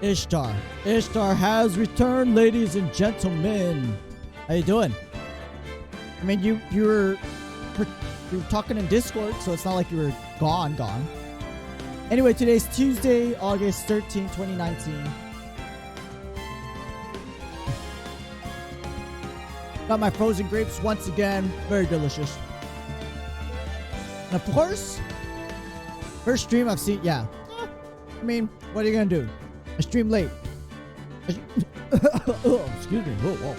Ishtar. Ishtar has returned, ladies and gentlemen. How you doing? I mean, you were talking in Discord, so it's not like you were gone. Anyway, today's Tuesday, August 13, 2019. Got my frozen grapes once again. Very delicious. And of course, first stream I've seen. Yeah. I mean, what are you gonna do? I stream late. Oh, excuse me. Whoa.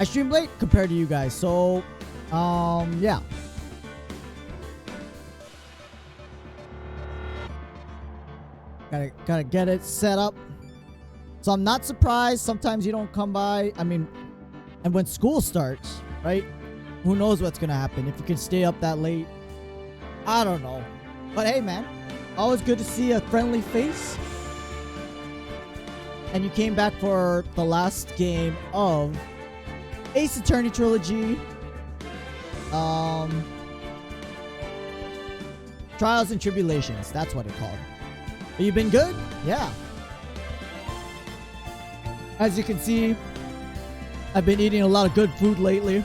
I stream late compared to you guys, so yeah. Gotta get it set up. So I'm not surprised sometimes you don't come by. I mean, and when school starts, right? Who knows what's gonna happen if you can stay up that late. I don't know. But hey, man, always good to see a friendly face. And you came back for the last game of Ace Attorney Trilogy. Trials and Tribulations. That's what it's called. Have you been good? Yeah. As you can see, I've been eating a lot of good food lately.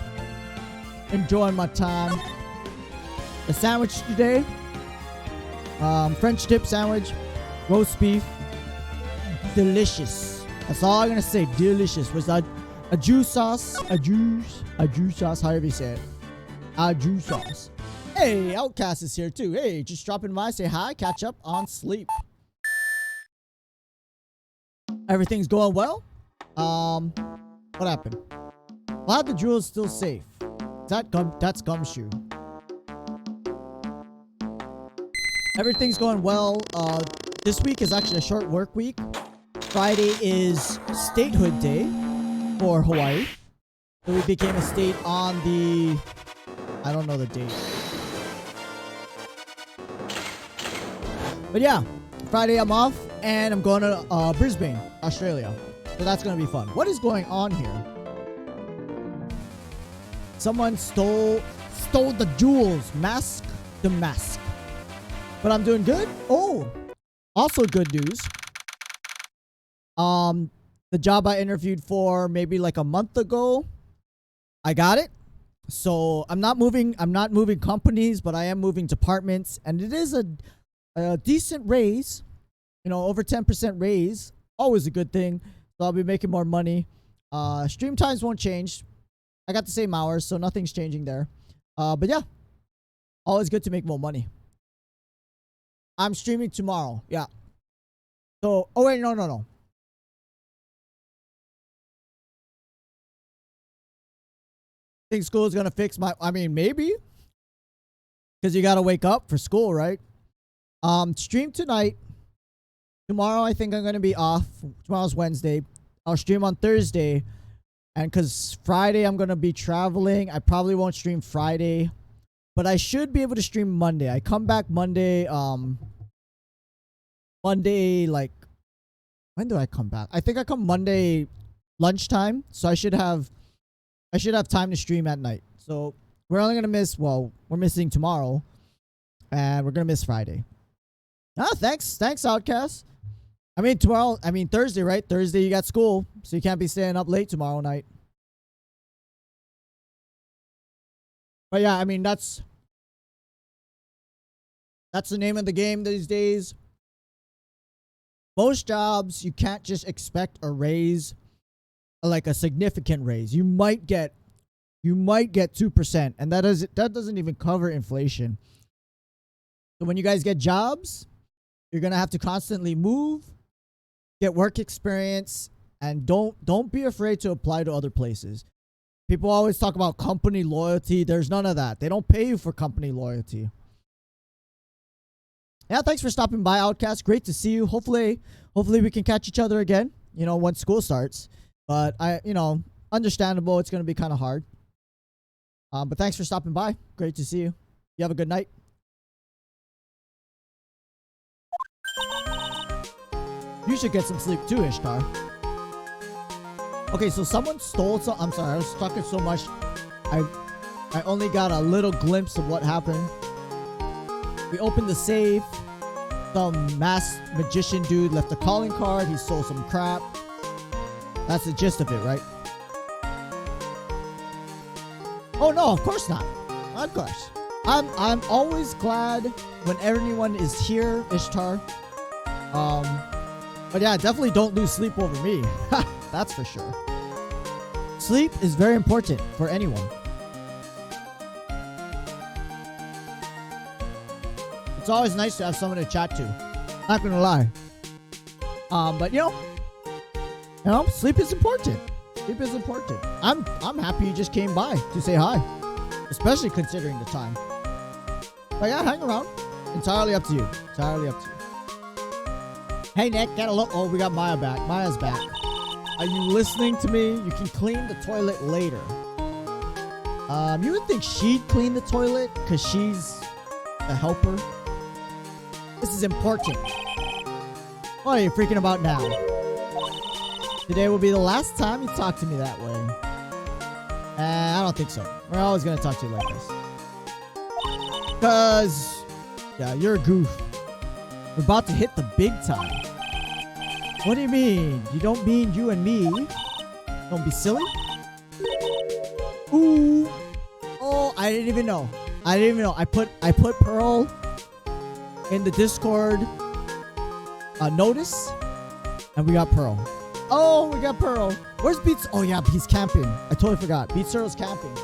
Enjoying my time. The sandwich today. French dip sandwich. Roast beef. Delicious. That's all I'm gonna say. Delicious. Was a juice sauce. A juice sauce. However you say it. A juice sauce. Hey, Outcast is here too. Hey, just dropping by. Say hi. Catch up on sleep. Everything's going well. What happened? Glad the jewel is still safe. That's Gumshoe. Everything's going well. This week is actually a short work week. Friday is statehood day for Hawaii. So we became a state on the... I don't know the date. But yeah, Friday I'm off and I'm going to Brisbane, Australia. So that's going to be fun. What is going on here? Someone stole the jewels. Mask the mask. But I'm doing good. Oh, also good news. The job I interviewed for maybe like a month ago, I got it. So I'm not moving companies, but I am moving departments, and it is a decent raise. You know, over 10% raise. Always a good thing. So I'll be making more money. Stream times won't change. I got the same hours, so nothing's changing there. But yeah, always good to make more money. I'm streaming tomorrow. Yeah. So, oh wait, no. Think school is gonna fix my... I mean, maybe. Because you gotta wake up for school, right? Stream tonight. Tomorrow, I think I'm gonna be off. Tomorrow's Wednesday. I'll stream on Thursday. And because Friday, I'm gonna be traveling. I probably won't stream Friday. But I should be able to stream Monday. I come back Monday. Monday, like... When do I come back? I think I come Monday lunchtime. So I should have time to stream at night. So we're only gonna miss... Well, we're missing tomorrow. And we're gonna miss Friday. Thanks, Outcast. I mean, Thursday, right? Thursday you got school, so you can't be staying up late tomorrow night. But yeah, I mean, that's the name of the game these days. Most jobs, you can't just expect a raise, like a significant raise. You might get 2%, and that doesn't even cover inflation. So when you guys get jobs, you're gonna have to constantly move, get work experience, and don't be afraid to apply to other places. People always talk about company loyalty. There's none of that. They don't pay you for company loyalty. Yeah, thanks for stopping by, Outcast. Great to see you. Hopefully we can catch each other again, you know, when school starts. But understandable. It's going to be kind of hard. But thanks for stopping by. Great to see you. You have a good night. You should get some sleep too, Ishtar. Okay, so someone stole some... I'm sorry, I was stuck in so much. I only got a little glimpse of what happened. We opened the safe. some masked magician dude left a calling card. He stole some crap. That's the gist of it, right? Oh no, of course not. Of course. I'm always glad when anyone is here, Ishtar. But yeah, definitely don't lose sleep over me. That's for sure. Sleep is very important for anyone. It's always nice to have someone to chat to. Not gonna lie. But you know, sleep is important. Sleep is important. I'm happy you just came by to say hi, especially considering the time. But yeah, hang around. Entirely up to you. Entirely up to you. Hey Nick, get a look. Oh, we got Maya back. Maya's back. Are you listening to me? You can clean the toilet later. You would think she'd clean the toilet because she's the helper. This is important. What are you freaking about now? Today will be the last time you talk to me that way. I don't think so. We're always going to talk to you like this. Because, yeah, you're a goof. We're about to hit the big time. What do you mean? You don't mean you and me? Don't be silly. Ooh. Oh, I didn't even know. I didn't even know. I put Pearl in the Discord notice, and we got Pearl. Oh, we got Pearl. Where's Beats? Oh yeah, he's camping. I totally forgot. Beats Turtle's camping.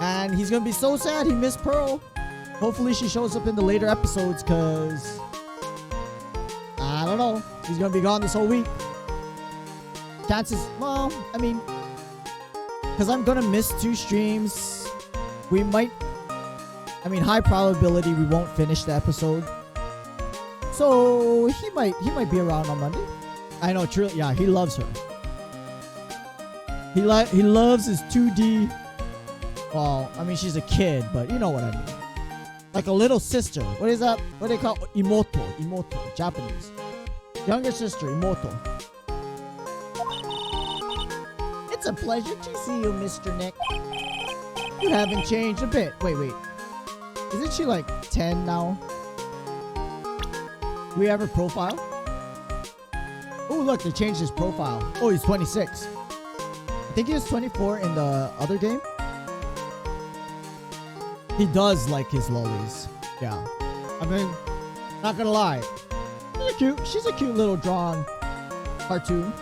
And he's gonna be so sad he missed Pearl. Hopefully she shows up in the later episodes, cause I don't know. He's gonna be gone this whole week. Chances, well, I mean, cause I'm gonna miss 2 streams. We might, I mean, high probability we won't finish the episode. So he might be around on Monday. I know, true. Yeah, he loves her. He loves his 2D. Well, I mean, she's a kid, but you know what I mean. Like a little sister. What is that? What do they call it? Imoto, Japanese. Younger sister, Imoto. It's a pleasure to see you, Mr. Nick. You haven't changed a bit. Wait. Isn't she like 10 now? Do we have her profile? Oh, look, they changed his profile. Oh, he's 26. I think he was 24 in the other game. He does like his lollies. Yeah. I mean, not gonna lie. She's a cute little drawn cartoon.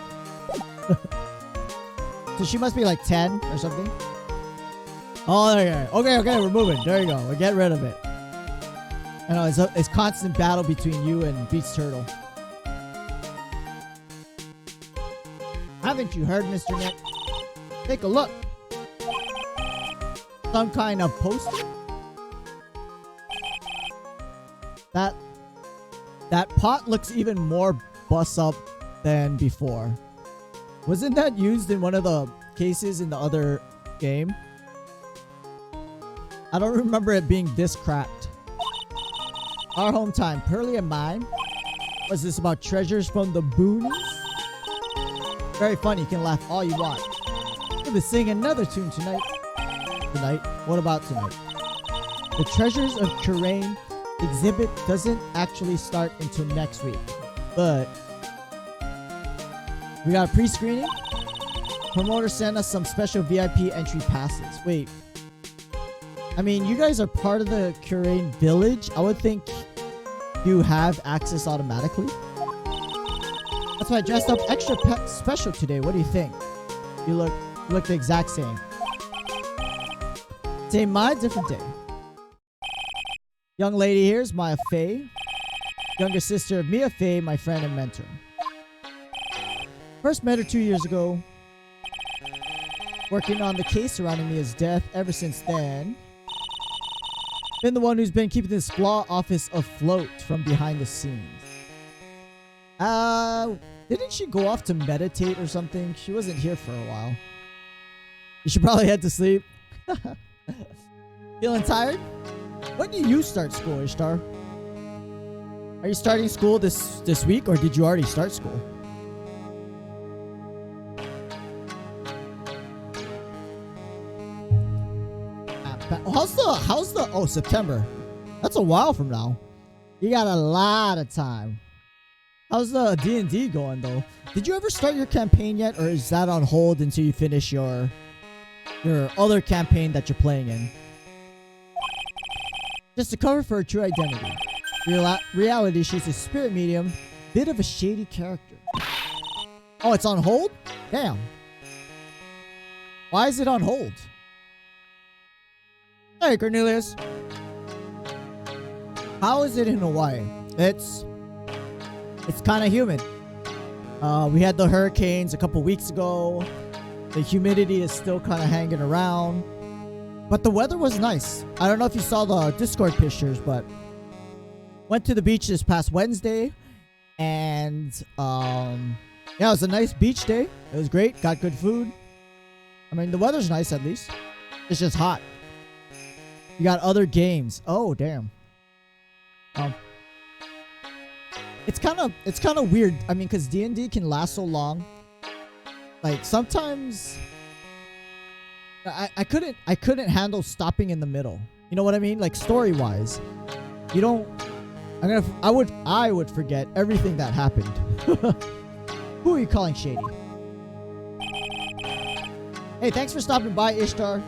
So she must be like 10 or something. Oh, there you go. Okay, we're moving. There you go. We'll get rid of it. I know, it's constant battle between you and Beats Turtle. Haven't you heard, Mr. Nick? Take a look. Some kind of poster? That pot looks even more bust up than before. Wasn't that used in one of the cases in the other game? I don't remember it being this cracked. Our home time, Pearly and mine. Was this about treasures from the boonies? Very funny, you can laugh all you want. We'll be singing another tune tonight. Tonight? What about tonight? The Treasures of Kurain exhibit doesn't actually start until next week. But we got a pre-screening. Promoter sent us some special VIP entry passes. Wait. I mean, you guys are part of the Kurain village. I would think you have access automatically. That's why I dressed up extra special today. What do you think? You look the exact same. Same mind, different day. Young lady here is Maya Faye. Younger sister of Mia Faye, my friend and mentor. First met her 2 years ago. Working on the case surrounding Mia's death ever since then. Been the one who's been keeping this law office afloat from behind the scenes. Didn't she go off to meditate or something? She wasn't here for a while. You should probably head to sleep. Feeling tired? When do you start school, Ishtar? Are you starting school this week, or did you already start school? How's the oh, September? That's a while from now. You got a lot of time. How's the D&D going though? Did you ever start your campaign yet, or is that on hold until you finish your other campaign that you're playing in? Just a cover for her true identity. Reality, she's a spirit medium, bit of a shady character. Oh, it's on hold? Damn. Why is it on hold? Hey, Cornelius. How is it in Hawaii? It's kind of humid. We had the hurricanes a couple weeks ago. The humidity is still kind of hanging around. But the weather was nice. I don't know if you saw the Discord pictures, but went to the beach this past Wednesday. And yeah, it was a nice beach day. It was great. Got good food. I mean, the weather's nice at least. It's just hot. You got other games. Oh, damn. It's kind of weird. I mean, because D&D can last so long. Like sometimes I couldn't handle stopping in the middle. You know what I mean? Like story wise, you don't. I would forget everything that happened. Who are you calling shady? Hey, thanks for stopping by, Ishtar.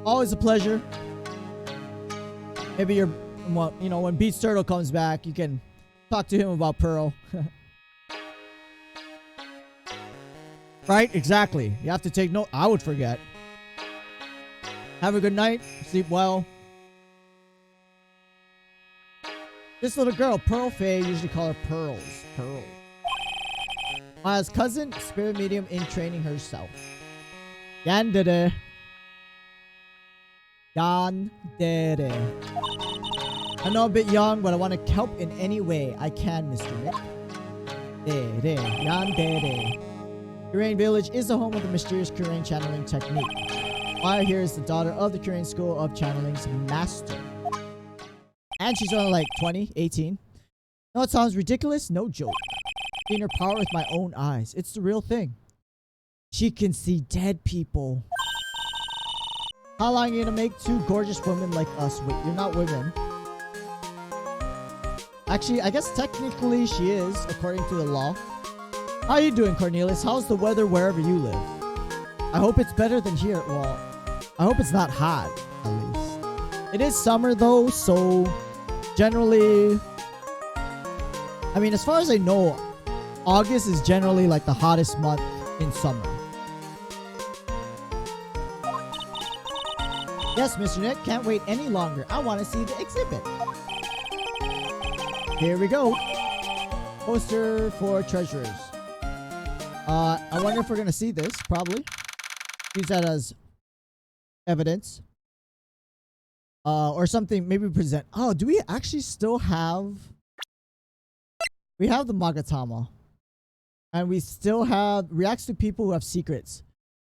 Always a pleasure. Maybe you're, well, you know, when Beats Turtle comes back, you can talk to him about Pearl. Right? Exactly. You have to take note. I would forget. Have a good night. Sleep well. This little girl, Pearl Faye, usually call her Pearls. Pearl. Maya's cousin, spirit medium in training herself. Yandere. Yandere. I know I'm a bit young, but I want to help in any way I can, Mr. Nick. Dere. Yandere. Kurain Village is the home of the mysterious Kurain channeling technique. Maya here is the daughter of the Kurain School of Channeling's master. And she's only like 20, 18. No, it sounds ridiculous? No joke. Seeing her power with my own eyes. It's the real thing. She can see dead people. How long are you gonna make two gorgeous women like us? Wait, you're not women. Actually, I guess technically she is, according to the law. How are you doing, Cornelius? How's the weather wherever you live? I hope it's better than here. Well, I hope it's not hot, at least. It is summer, though, so generally... I mean, as far as I know, August is generally like the hottest month in summer. Yes, Mr. Nick, can't wait any longer. I want to see the exhibit. Here we go. Poster for treasurers. I wonder if we're gonna see this. Probably. Use that as evidence. Or something. Maybe present. Oh, do we actually still have... We have the Magatama. And we still have... Reacts to people who have secrets.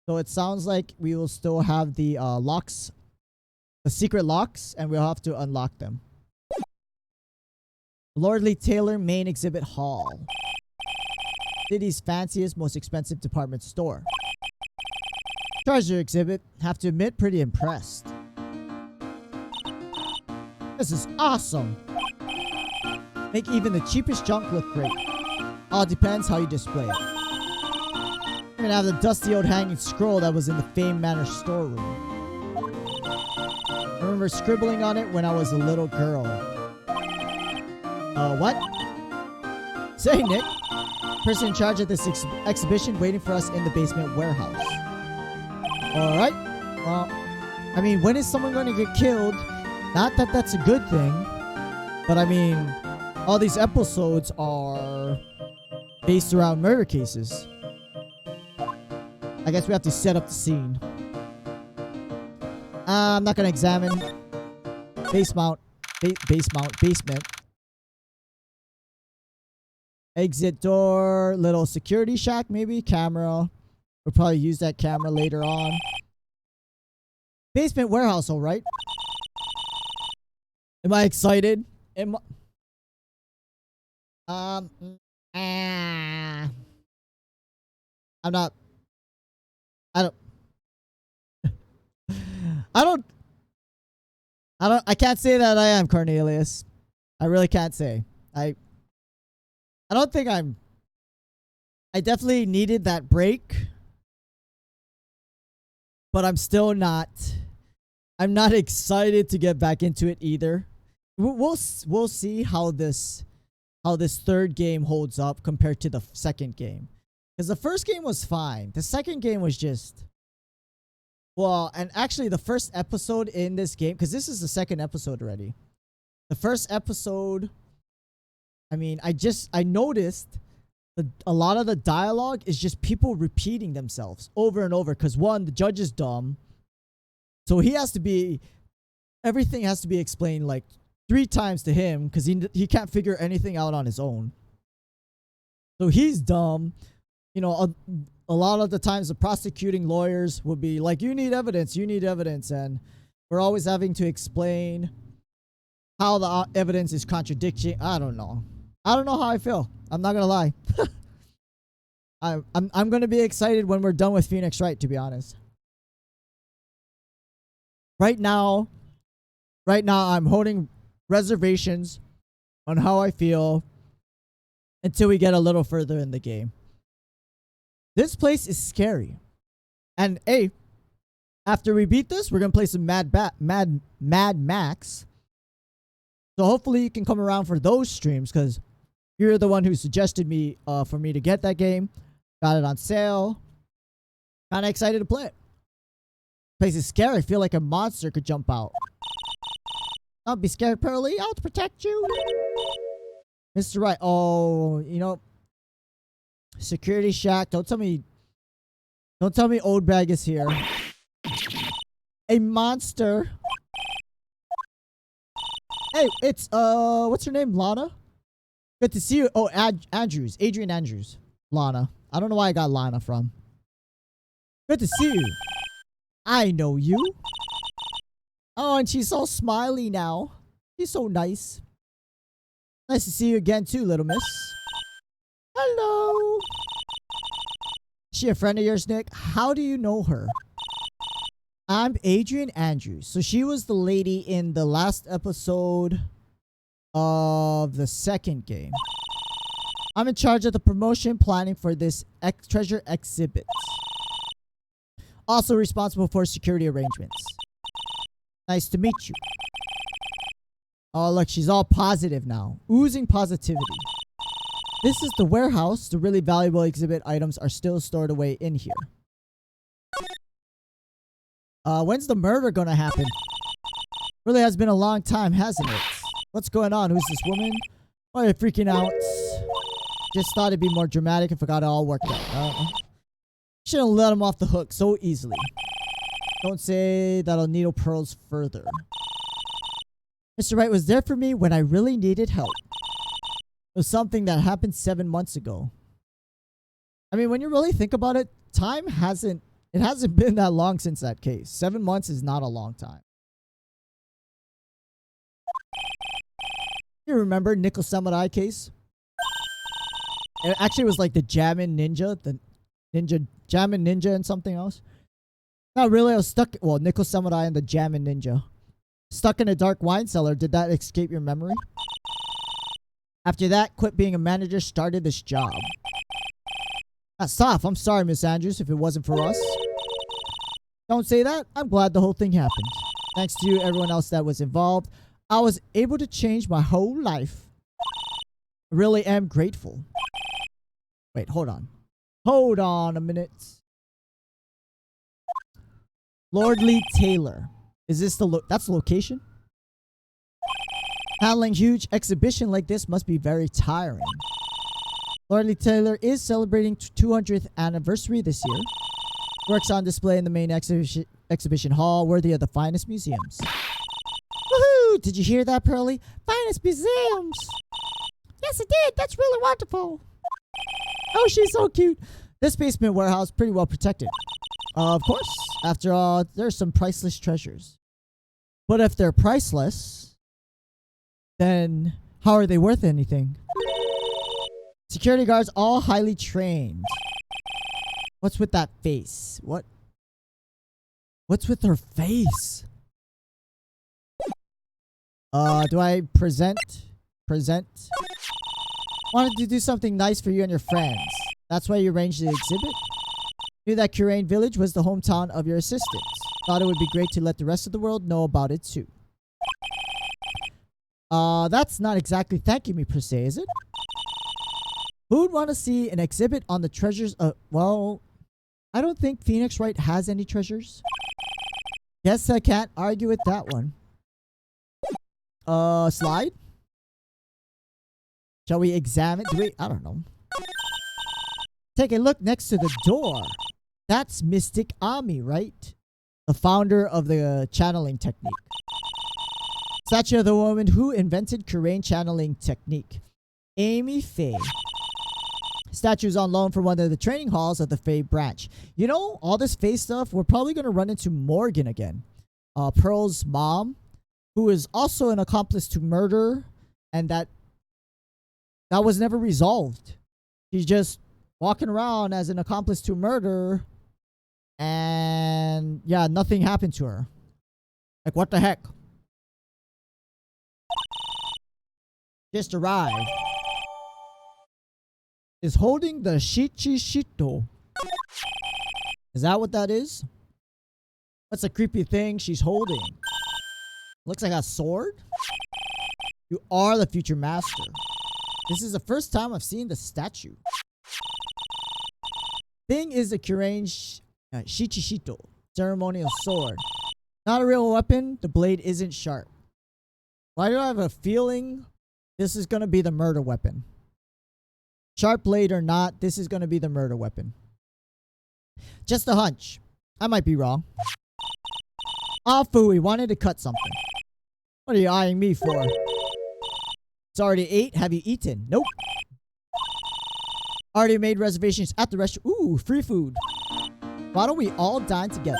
So it sounds like we will still have the locks. The secret locks. And we'll have to unlock them. Lordly Taylor Main Exhibit Hall. City's fanciest, most expensive department store. Treasure exhibit. Have to admit, pretty impressed. This is awesome. Make even the cheapest junk look great. All depends how you display it. I'm gonna have the dusty old hanging scroll that was in the Fame Manor storeroom. I remember scribbling on it when I was a little girl. What? Say, Nick. Person in charge of this exhibition waiting for us in the basement warehouse. Alright. Well, I mean, when is someone going to get killed? Not that that's a good thing. But I mean, all these episodes are based around murder cases. I guess we have to set up the scene. I'm not going to examine basement. Exit door, little security shack, maybe camera. We'll probably use that camera later on. Basement warehouse, all right. Am I excited? I'm not. I can't say that I am, Cornelius. I really can't say. I don't think I definitely needed that break, but I'm still not. I'm not excited to get back into it either. We'll see how this third game holds up compared to the second game, because the first game was fine. The second game was just, well, and actually the first episode in this game, because this is the second episode already. The first episode, I mean, I noticed a lot of the dialogue is just people repeating themselves over and over. Because one, the judge is dumb, so everything has to be explained like 3 times to him, because he can't figure anything out on his own. So he's dumb. You know, a lot of the times the prosecuting lawyers will be like, you need evidence, and we're always having to explain how the evidence is contradicting. I don't know how I feel. I'm not gonna lie. I'm gonna be excited when we're done with Phoenix Wright, to be honest. Right now I'm holding reservations on how I feel until we get a little further in the game. This place is scary. And hey, after we beat this, we're gonna play some Mad Max. So hopefully you can come around for those streams, because you're the one who suggested me for me to get that game. Got it on sale. Kinda excited to play it. Place is scary. I feel like a monster could jump out. Don't be scared, Pearly. I'll protect you. Mr. Wright. Oh, you know, security shack. Don't tell me Old Bag is here. A monster. Hey, it's what's her name? Lana? Good to see you. Oh, Andrews. Adrian Andrews. Lana. I don't know where I got Lana from. Good to see you. I know you. Oh, and she's all smiley now. She's so nice. Nice to see you again too, little miss. Hello. Is she a friend of yours, Nick? How do you know her? I'm Adrian Andrews. So she was the lady in the last episode of the second game. I'm in charge of the promotion planning for this treasure exhibit. Also responsible for security arrangements. Nice to meet you. Oh, look, she's all positive now. Oozing positivity. This is the warehouse. The really valuable exhibit items are still stored away in here. When's the murder gonna happen? Really has been a long time, hasn't it? What's going on? Who's this woman? Why are you freaking out? Just thought it'd be more dramatic if I got it all worked out. Shouldn't let him off the hook so easily. Don't say that'll needle pearls further. Mr. Wright was there for me when I really needed help. It was something that happened 7 months ago. I mean, when you really think about it, it hasn't been that long since that case. 7 months is not a long time. You remember Nickel Samurai case? It actually was like the Jammin' Ninja, Jammin' Ninja and something else. Not really, I was stuck, well, Nickel Samurai and the Jammin' Ninja. Stuck in a dark wine cellar, did that escape your memory? After that, quit being a manager, started this job. That's tough, I'm sorry, Miss Andrews, if it wasn't for us. Don't say that, I'm glad the whole thing happened. Thanks to you, everyone else that was involved, I was able to change my whole life. I really am grateful. Wait, hold on. Hold on a minute. Lordly Taylor. Is this that's the location? Handling huge exhibition like this must be very tiring. Lordly Taylor is celebrating 200th anniversary this year. Works on display in the main exhibition hall, worthy of the finest museums. Woohoo! Did you hear that, Pearly? Finest museums! Yes, I did. That's really wonderful. Oh, she's so cute. This basement warehouse pretty well protected. Of course. After all, there's some priceless treasures. But if they're priceless, then how are they worth anything? Security guards all highly trained. What's with that face? What's with her face? Do I present present. Wanted to do something nice for you and your friends. That's why you arranged the exhibit. Knew that Kurain village was the hometown of your assistant. Thought it would be great to let the rest of the world know about it too. That's not exactly thanking me per se, is it? Who'd want to see an exhibit on the treasures of... Well, I don't think Phoenix Wright has any treasures. Guess I can't argue with that one. Slide? Shall we examine? I don't know. Take a look next to the door. That's Mystic Ami, right? The founder of the channeling technique. Statue of the woman who invented Kurain channeling technique. Amy Faye. Statues on loan from one of the training halls of the Faye branch. You know, all this Faye stuff, we're probably going to run into Morgan again. Pearl's mom, who is also an accomplice to murder, and that was never resolved. She's just walking around as an accomplice to murder, and yeah, nothing happened to her. Like, what the heck? Just arrived. Is holding the Shichishito. Is that what that is? What's a creepy thing she's holding? Looks like a sword? You are the future master. This is the first time I've seen the statue. Thing is a Kurain Shichishito. Ceremonial sword. Not a real weapon. The blade isn't sharp. Why do I have a feeling this is going to be the murder weapon? Sharp blade or not, this is going to be the murder weapon. Just a hunch. I might be wrong. Ah, phooey, wanted to cut something. What are you eyeing me for? It's already 8. Have you eaten? Nope. Already made reservations at the restaurant. Ooh, free food. Why don't we all dine together?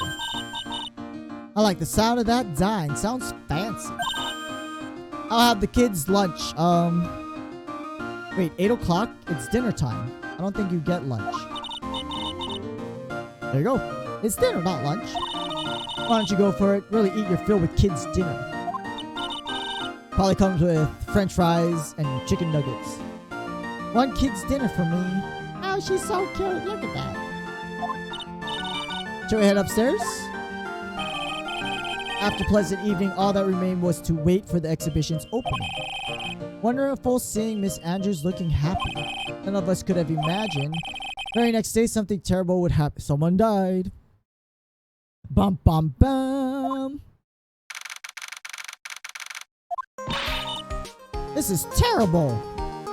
I like the sound of that dine. Sounds fancy. I'll have the kids' lunch. Wait, 8 o'clock? It's dinner time. I don't think you get lunch. There you go. It's dinner, not lunch. Why don't you go for it? Really eat your fill with kids' dinner. Probably comes with french fries and chicken nuggets. One kid's dinner for me. Oh, she's so cute. Look at that. Shall we head upstairs? After a pleasant evening, all that remained was to wait for the exhibition's opening. Wonderful seeing Miss Andrews looking happy. None of us could have imagined. Very next day, something terrible would happen. Someone died. Bum bum bum. This is terrible.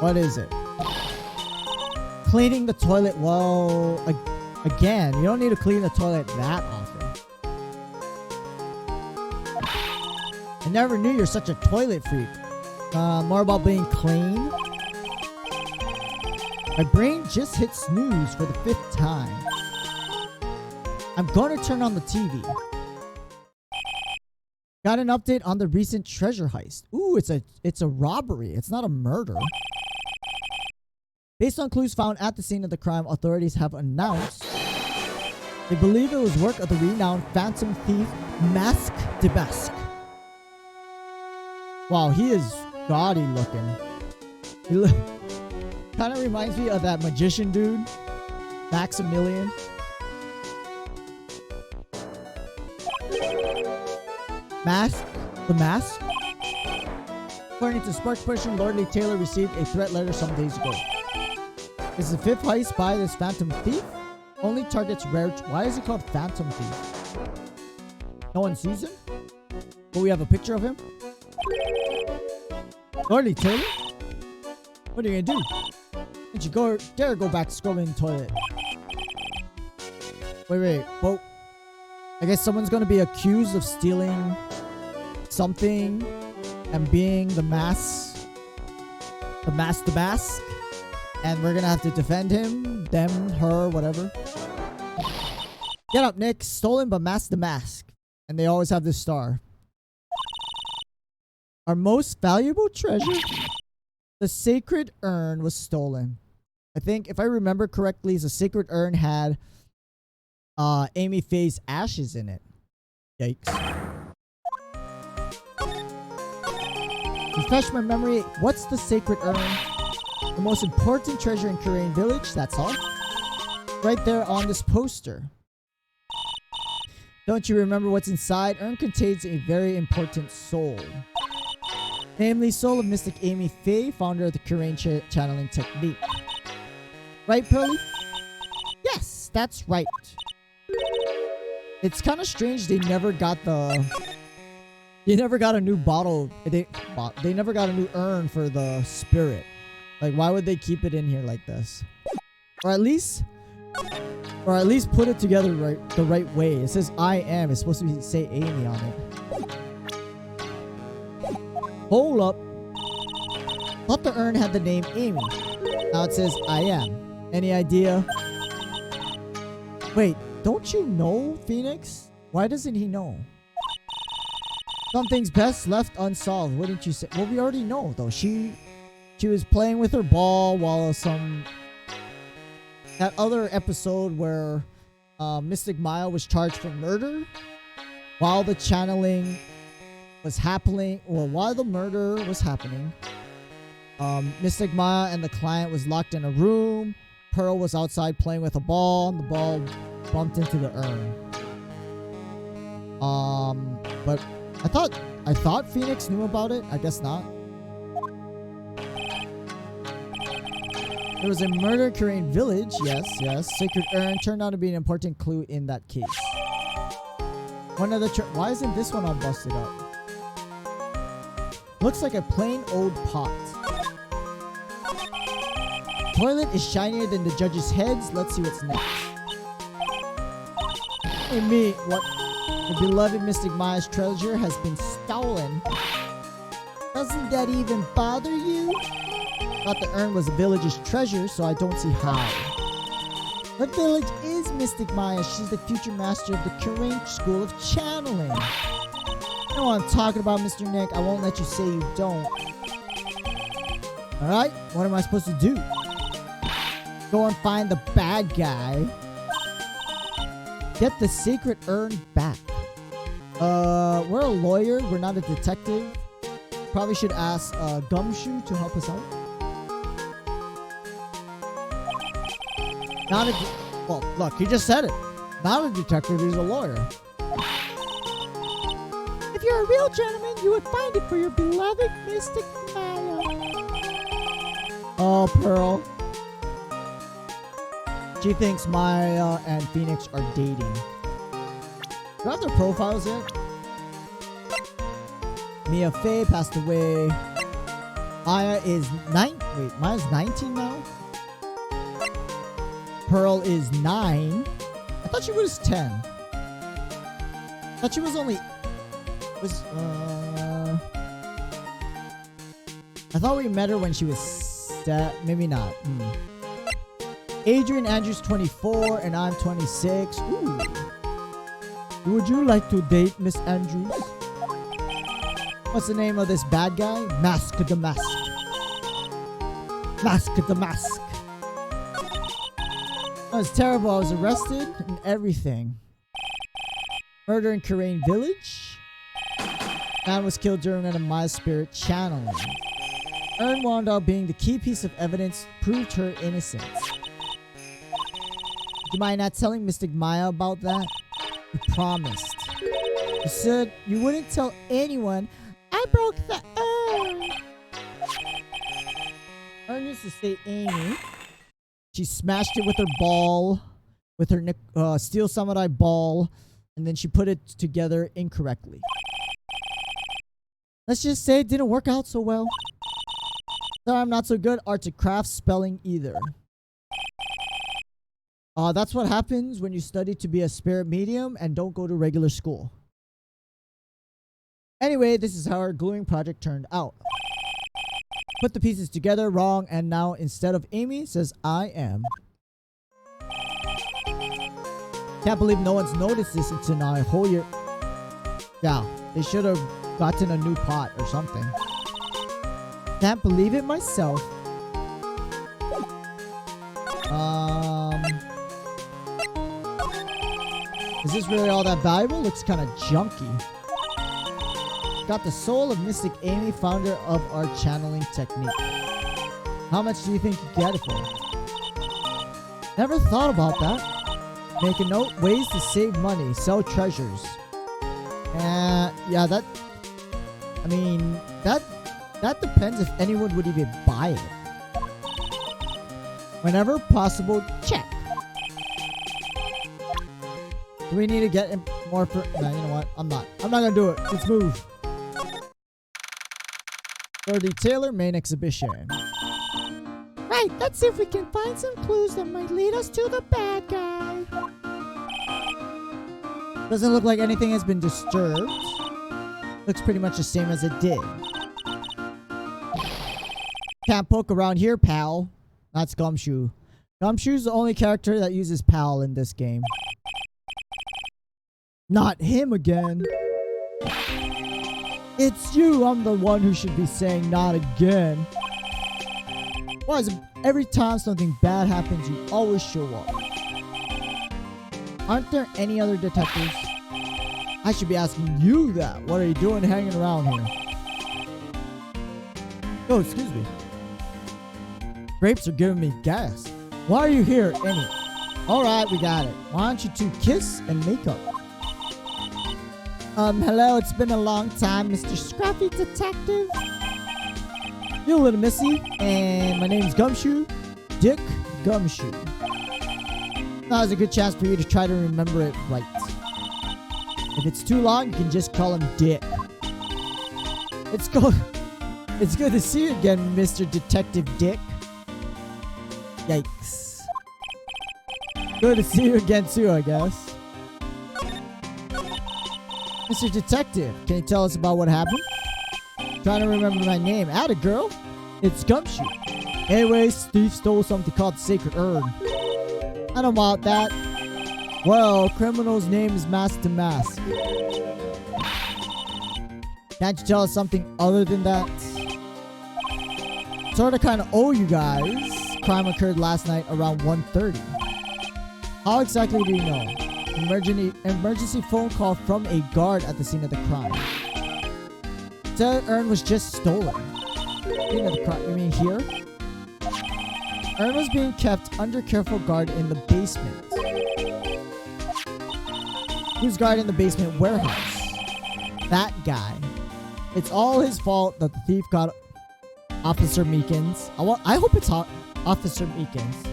What is it? Cleaning the toilet. Well, again, you don't need to clean the toilet that often. I never knew you're such a toilet freak. More about being clean. My brain just hit snooze for the 5th time. I'm going to turn on the TV. Got an update on the recent treasure heist. Ooh, it's a robbery. It's not a murder. Based on clues found at the scene of the crime, authorities have announced they believe it was work of the renowned phantom thief Mask de Basque. Wow, he is gaudy looking. He kind of reminds me of that magician dude, Maximillion. The mask? According to spokesperson Lordly Taylor received a threat letter some days ago. This is the 5th heist by this phantom thief. Only targets rare... Why is it called Phantom Thief? No one sees him? But we have a picture of him? Lordly Taylor? What are you gonna do? Don't you dare go back to scrubbing the toilet. Wait. Well, I guess someone's gonna be accused of stealing something and being the mask, and we're gonna have to defend him, them, her, whatever. Get up, Nick. Stolen but the mask. And they always have this star. Our most valuable treasure? The sacred urn was stolen. I think, if I remember correctly, the sacred urn had Amy Faye's ashes in it. Yikes. He Refresh my memory. What's the sacred urn? The most important treasure in Korean village. That's all. Right there on this poster. Don't you remember what's inside? Urn contains a very important soul. Namely, soul of Mystic Amy Faye, founder of the Korean channeling technique. Right, Pearly? Yes, that's right. It's kind of strange they never got the... They never got a new bottle. They never got a new urn for the spirit. Like, why would they keep it in here like this? Or at least put it together the right way. It says I am. It's supposed to say Amy on it. Hold up. Thought the urn had the name Amy. Now it says I am. Any idea? Wait, don't you know, Phoenix? Why doesn't he know? Something's best left unsolved, wouldn't you say? Well, we already know, though. She was playing with her ball while that other episode where Mystic Maya was charged for murder while the channeling was happening. Well, while the murder was happening, Mystic Maya and the client was locked in a room. Pearl was outside playing with a ball, and the ball bumped into the urn. But I thought Phoenix knew about it. I guess not. There was a murder in Korean village. Yes. Sacred urn turned out to be an important clue in that case. One of the why isn't this one all busted up? Looks like a plain old pot. Toilet is shinier than the judges' heads. Let's see what's next. Hey, me, what? The beloved Mystic Maya's treasure has been stolen. Doesn't that even bother you? Thought the urn was the village's treasure, so I don't see how. What village is Mystic Maya? She's the future master of the Korean School of Channeling. You know what I'm talking about, Mr. Nick. I won't let you say you don't. Alright, what am I supposed to do? Go and find the bad guy. Get the sacred urn back. We're a lawyer. We're not a detective. Probably should ask Gumshoe to help us out. Well, look, he just said it. Not a detective, he's a lawyer. If you're a real gentleman, you would find it for your beloved Mystic Maya. Oh, Pearl. She thinks Maya and Phoenix are dating. Do I have their profiles yet? Mia Faye passed away. Maya is Maya's 19 now? Pearl is 9. I thought she was 10. I thought she was only... I thought we met her when she was... maybe not. Adrian Andrews 24 and I'm 26. Ooh. Would you like to date Miss Andrews? What's the name of this bad guy? Mask the Mask. Mask the Mask. That was terrible. I was arrested and everything. Murder in Korean village. Man was killed during an Maya spirit channeling. Urn wound up being the key piece of evidence proved her innocence. Do you mind not telling Mystic Maya about that? You promised. You said you wouldn't tell anyone. I broke the urn. Urn used to say Amy. She smashed it with her ball, with her steel samurai ball, and then she put it together incorrectly. Let's just say it didn't work out so well. Sorry, I'm not so good arts and crafts spelling either. That's what happens when you study to be a spirit medium and don't go to regular school. Anyway, this is how our gluing project turned out. Put the pieces together wrong, and now instead of Amy, it says I am. Can't believe no one's noticed this until now. A whole year. Yeah, they should have gotten a new pot or something. Can't believe it myself. Is this really all that valuable? Looks kind of junky. got the soul of Mystic Amy, founder of our channeling technique. How much do you think you get it for? Never thought about that. Make a note, ways to save money, sell treasures. Yeah, that... I mean, that depends if anyone would even buy it. Whenever possible, check. Do we need to get more for... No, you know what? I'm not gonna do it. Let's move. For the Taylor main exhibition. Right, let's see if we can find some clues that might lead us to the bad guy. Doesn't look like anything has been disturbed. Looks pretty much the same as it did. Can't poke around here, pal. That's Gumshoe. Gumshoe's the only character that uses pal in this game. Not him again. It's you. I'm the one who should be saying not again. Why is it every time something bad happens, you always show up? Aren't there any other detectives? I should be asking you that. What are you doing hanging around here? Oh, excuse me. Grapes are giving me gas. Why are you here, any? Alright, we got it. Why don't you two kiss and make up? Hello, it's been a long time, Mr. Scruffy Detective. You little missy, and my name's Gumshoe. Dick Gumshoe. Now's a good chance for you to try to remember it right. If it's too long, you can just call him Dick. It's good to see you again, Mr. Detective Dick. Yikes. Good to see you again too, I guess. Mr. Detective, can you tell us about what happened? Trying to remember my name. Atta girl. It's Gumshoe. Anyways, Steve stole something called the Sacred Urn. I don't want that. Well, criminal's name is Mask to Mask. Can't you tell us something other than that? Sorta kinda owe you guys. Crime occurred last night around 1:30. How exactly do you know? Emergency phone call from a guard at the scene of the crime. Said urn was just stolen. Scene of the crime, you mean here? Urn was being kept under careful guard in the basement. Who's guarding the basement warehouse? That guy. It's all his fault that the thief got Officer Meekins. I hope it's Officer Meekins.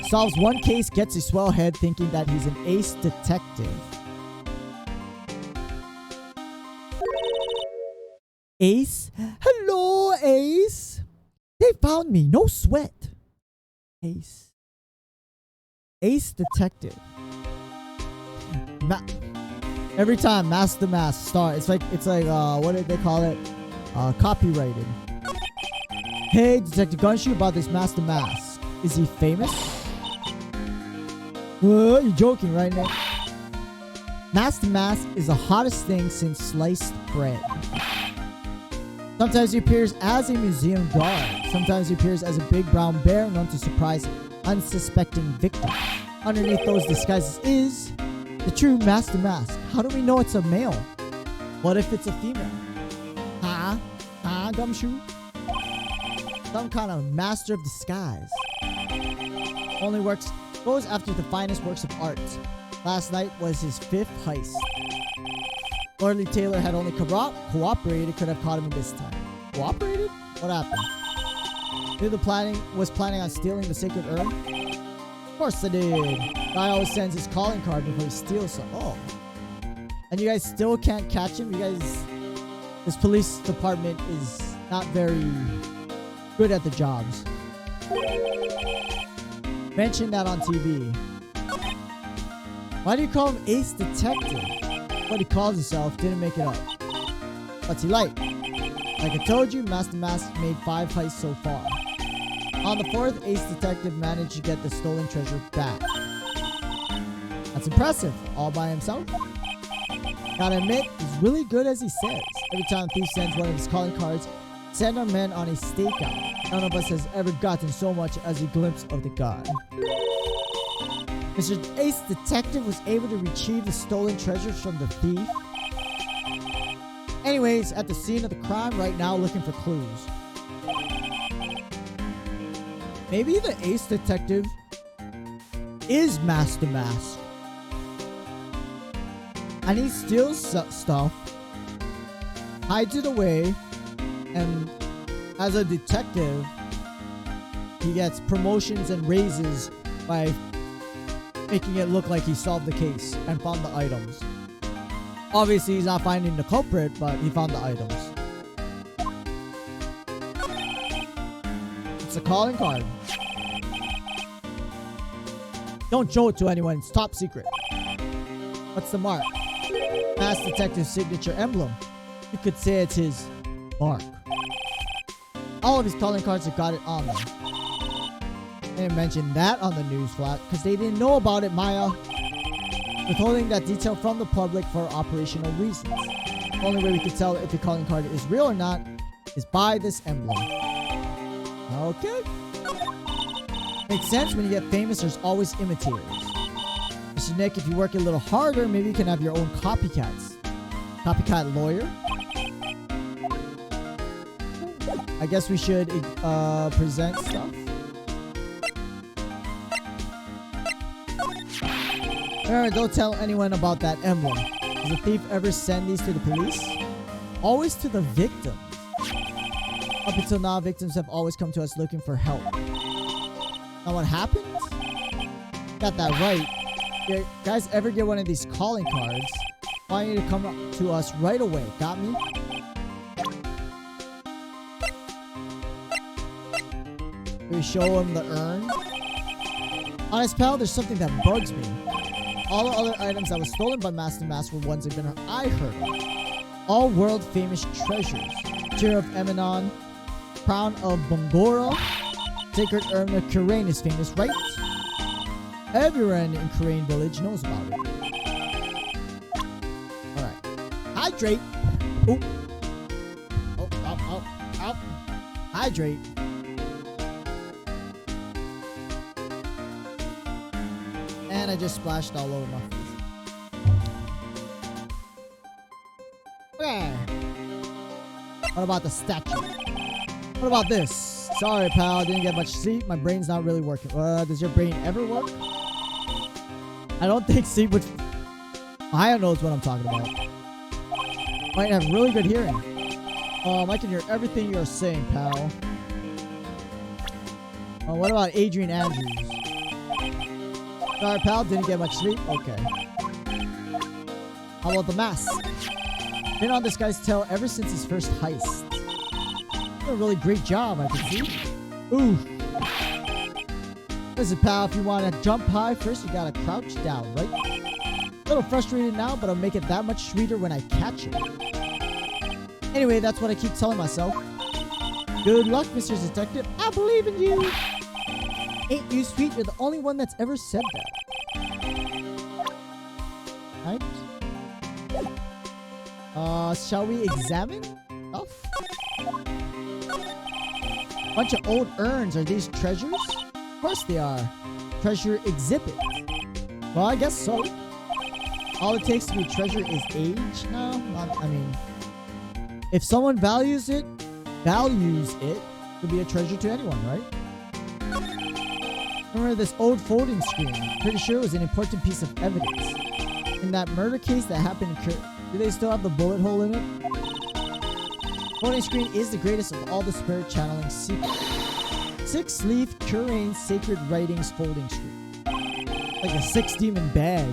Solves one case, gets a swell head thinking that he's an ace detective. Ace? Hello, Ace. They found me. No sweat. Ace. Ace detective. Every time Mask to Mask start, it's like what did they call it? Copyrighted. Hey, Detective Gumshoe, about this Mask to Mask. Is he famous? You're joking, right, Nick? Mask to Mask is the hottest thing since sliced bread. Sometimes he appears as a museum guard. Sometimes he appears as a big brown bear known to surprise unsuspecting victims. Underneath those disguises is the true Mask to Mask. How do we know it's a male? What if it's a female? Huh? Gumshoe? Some kind of master of disguise. Goes after the finest works of art. Last night was his 5th heist. Lordly Taylor had only cooperated, could have caught him this time. Cooperated? What happened? Knew was planning on stealing the Sacred Urn? Of course I did. Guy always sends his calling card before he steals some. Oh. And you guys still can't catch him? You guys... This police department is not very good at the jobs. Mentioned that on TV. Why do you call him Ace Detective? What he calls himself, didn't make it up. What's he like? Like I told you, Mask to Mask made 5 heists so far. On the 4th, Ace Detective managed to get the stolen treasure back. That's impressive. All by himself? Gotta admit, he's really good as he says. Every time a thief sends one of his calling cards, send our men on a stakeout. None of us has ever gotten so much as a glimpse of the guy. Mr. Ace Detective was able to retrieve the stolen treasure from the thief. Anyways, at the scene of the crime right now looking for clues. Maybe the ace detective is Master Mask. And he steals stuff, hides it away, and as a detective, he gets promotions and raises by making it look like he solved the case and found the items. Obviously, he's not finding the culprit, but he found the items. It's a calling card. Don't show it to anyone. It's top secret. What's the mark? Masked Detective's signature emblem. You could say it's his mark. All of his calling cards have got it on them. They didn't mention that on the news flat because they didn't know about it, Maya. Withholding that detail from the public for operational reasons. The only way we can tell if the calling card is real or not is by this emblem. Okay. Makes sense. When you get famous, there's always imitators. Mr. Nick, if you work a little harder, maybe you can have your own copycats. Copycat lawyer. I guess we should present stuff. Remember, don't tell anyone about that emblem. Does the thief ever send these to the police? Always to the victims. Up until now, victims have always come to us looking for help. Now what happens? Got that right. If you guys ever get one of these calling cards, I want you to come up to us right away. Got me? We show him the urn. Honest pal, there's something that bugs me. All the other items that was stolen by Master Mask were ones I heard of. All world famous treasures. Tear of Eminon, Crown of Bongora, Sacred Urn of Kurain is famous, right? Everyone in Kurain village knows about it. Alright. Hydrate. Oop. Oh. Hydrate. And I just splashed all over my face. Okay. What about the statue? What about this? Sorry, pal. Didn't get much sleep. My brain's not really working. Does your brain ever work? I don't think sleep would... Maya knows what I'm talking about. Might have really good hearing. I can hear everything you're saying, pal. What about Adrian Andrews? Sorry, pal. Didn't get much sleep? Okay. How about the mask? Been on this guy's tail ever since his first heist. Did a really great job, I can see. Ooh. Listen, pal, if you want to jump high, first you gotta crouch down, right? A little frustrated now, but I'll make it that much sweeter when I catch it. Anyway, that's what I keep telling myself. Good luck, Mr. Detective. I believe in you. Ain't you sweet? You're the only one that's ever said that. Right? Shall we examine stuff? Bunch of old urns. Are these treasures? Of course they are. Treasure exhibit. Well, I guess so. All it takes to be a treasure is age? No, I mean, if someone values it, could be a treasure to anyone, right? Remember this old folding screen? Pretty sure it was an important piece of evidence. In that murder case that happened in do they still have the bullet hole in it? Folding screen is the greatest of all the spirit channeling secrets. 6-leaf Kurain sacred writings folding screen. Like a 6-demon bag.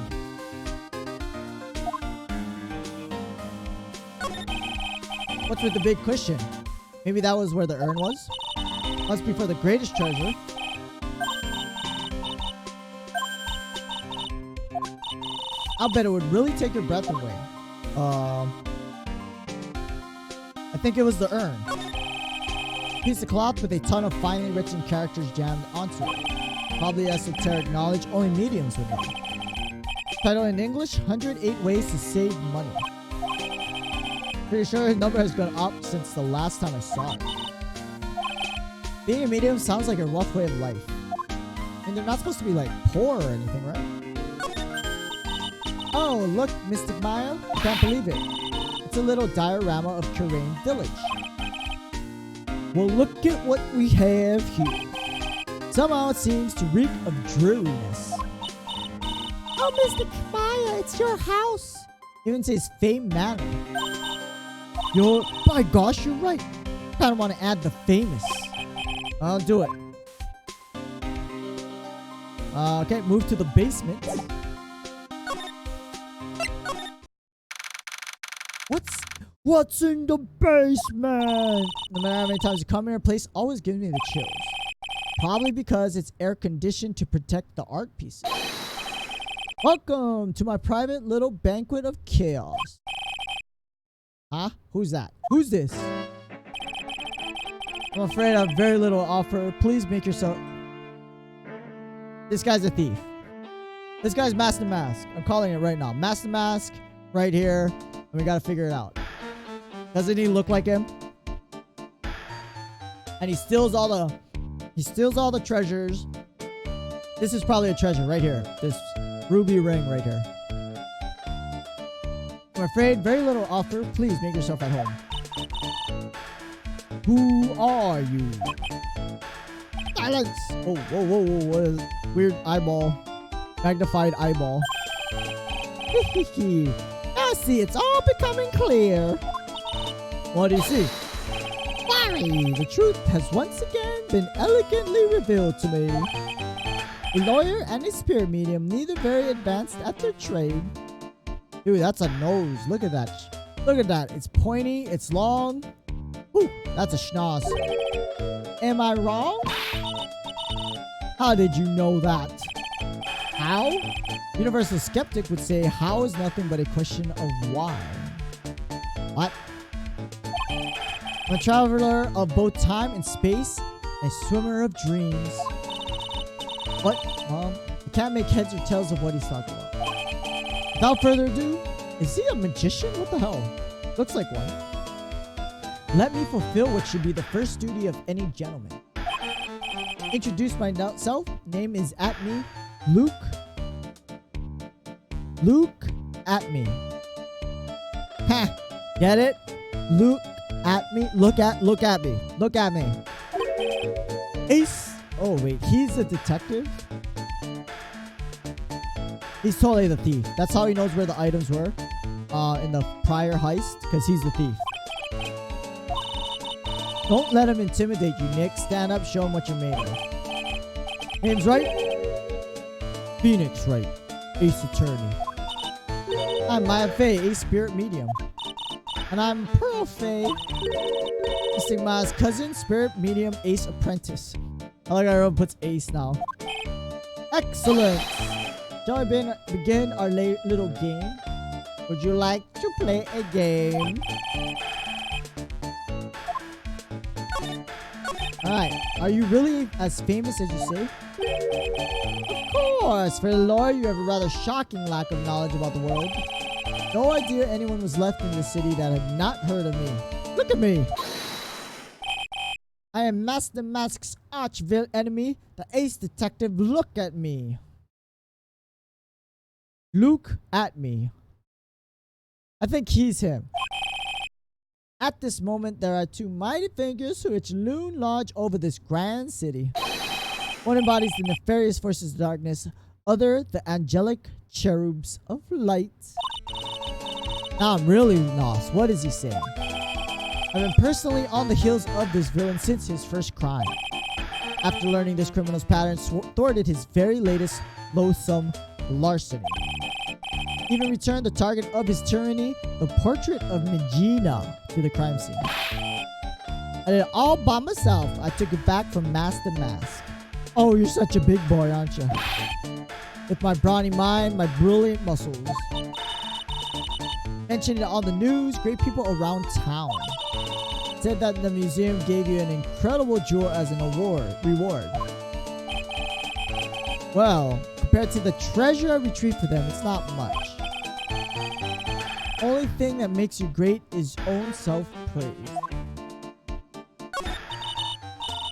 What's with the big cushion? Maybe that was where the urn was? Must be for the greatest treasure. I'll bet it would really take your breath away. I think it was the urn. Piece of cloth with a ton of finely written characters jammed onto it. Probably esoteric knowledge only mediums would know. Title in English, 108 Ways to Save Money. Pretty sure his number has gone up since the last time I saw it. Being a medium sounds like a rough way of life. I mean, they're not supposed to be like poor or anything, right? Oh, look, Mystic Maya. I can't believe it. It's It's a little diorama of Terrain Village. Well, look at what we have here. Somehow it seems to reek of dreariness. Oh, Mr. Kamaya, it's your house. Even says Fame Manor. By gosh, you're right. I kind of want to add the famous. I'll do it. Okay, move to the basement. What's in the basement? No matter how many times you come here, a place always gives me the chills. Probably because it's air conditioned to protect the art pieces. Welcome to my private little banquet of chaos. Huh? Who's that? Who's this? I'm afraid I have very little to offer. Please make yourself... This guy's a thief. This guy's Master Mask. I'm calling it right now. Master Mask, right here. And we gotta figure it out. Doesn't he look like him? And he steals all the treasures. This is probably a treasure right here. This ruby ring right here. I'm afraid very little offer. Please make yourself at home. Who are you? Silence! Oh, whoa. What is it? Weird eyeball. Magnified eyeball. Now see, it's all becoming clear. What do you see? Worry! The truth has once again been elegantly revealed to me. A lawyer and a spirit medium, neither very advanced at their trade. Dude, that's a nose. Look at that. Look at that. It's pointy. It's long. Whew, that's a schnoz. Am I wrong? How did you know that? How? Universal Skeptic would say, how is nothing but a question of why? What? I'm a traveler of both time and space, a swimmer of dreams. What? I can't make heads or tails of what he's talking about. Without further ado, is he a magician? What the hell? Looks like one. Let me fulfill what should be the first duty of any gentleman. Introduce myself. Name is @me. Luke. Luke @me. Ha! Get it? Luke @me. Look at me. Look at me. Ace. Oh wait, he's a detective. He's totally the thief. That's how he knows where the items were in the prior heist, because he's the thief. Don't let him intimidate you, Nick. Stand up, show him what you're made of. Name's right? Phoenix Wright, Ace Attorney. I'm Maya Fey, Ace Spirit Medium. And I'm Pearl Fey, Stigma's cousin, Spirit Medium, Ace Apprentice. I like how everyone puts Ace now. Excellent! Shall we begin our little game? Would you like to play a game? Alright, are you really as famous as you say? Of course! For the lore, you have a rather shocking lack of knowledge about the world. No idea anyone was left in the city that had not heard of me. Look at me! I am Master Mask's arch enemy, the Ace Detective. Look at me. Luke @me. I think he's him. At this moment, there are two mighty figures which loom large over this grand city. One embodies the nefarious forces of darkness, other the angelic cherubs of light. Now I'm really lost. What is he saying? I've been personally on the heels of this villain since his first crime. After learning this criminal's pattern, thwarted his very latest loathsome larceny. Even returned the target of his tyranny, the portrait of Megina, to the crime scene. I did it all by myself. I took it back from Master Mask. Oh, you're such a big boy, aren't you? With my brawny mind, my brilliant muscles. Mentioned it on the news, great people around town. Said that the museum gave you an incredible jewel as an reward. Well, compared to the treasure I retrieved for them, it's not much. Only thing that makes you great is own self-praise.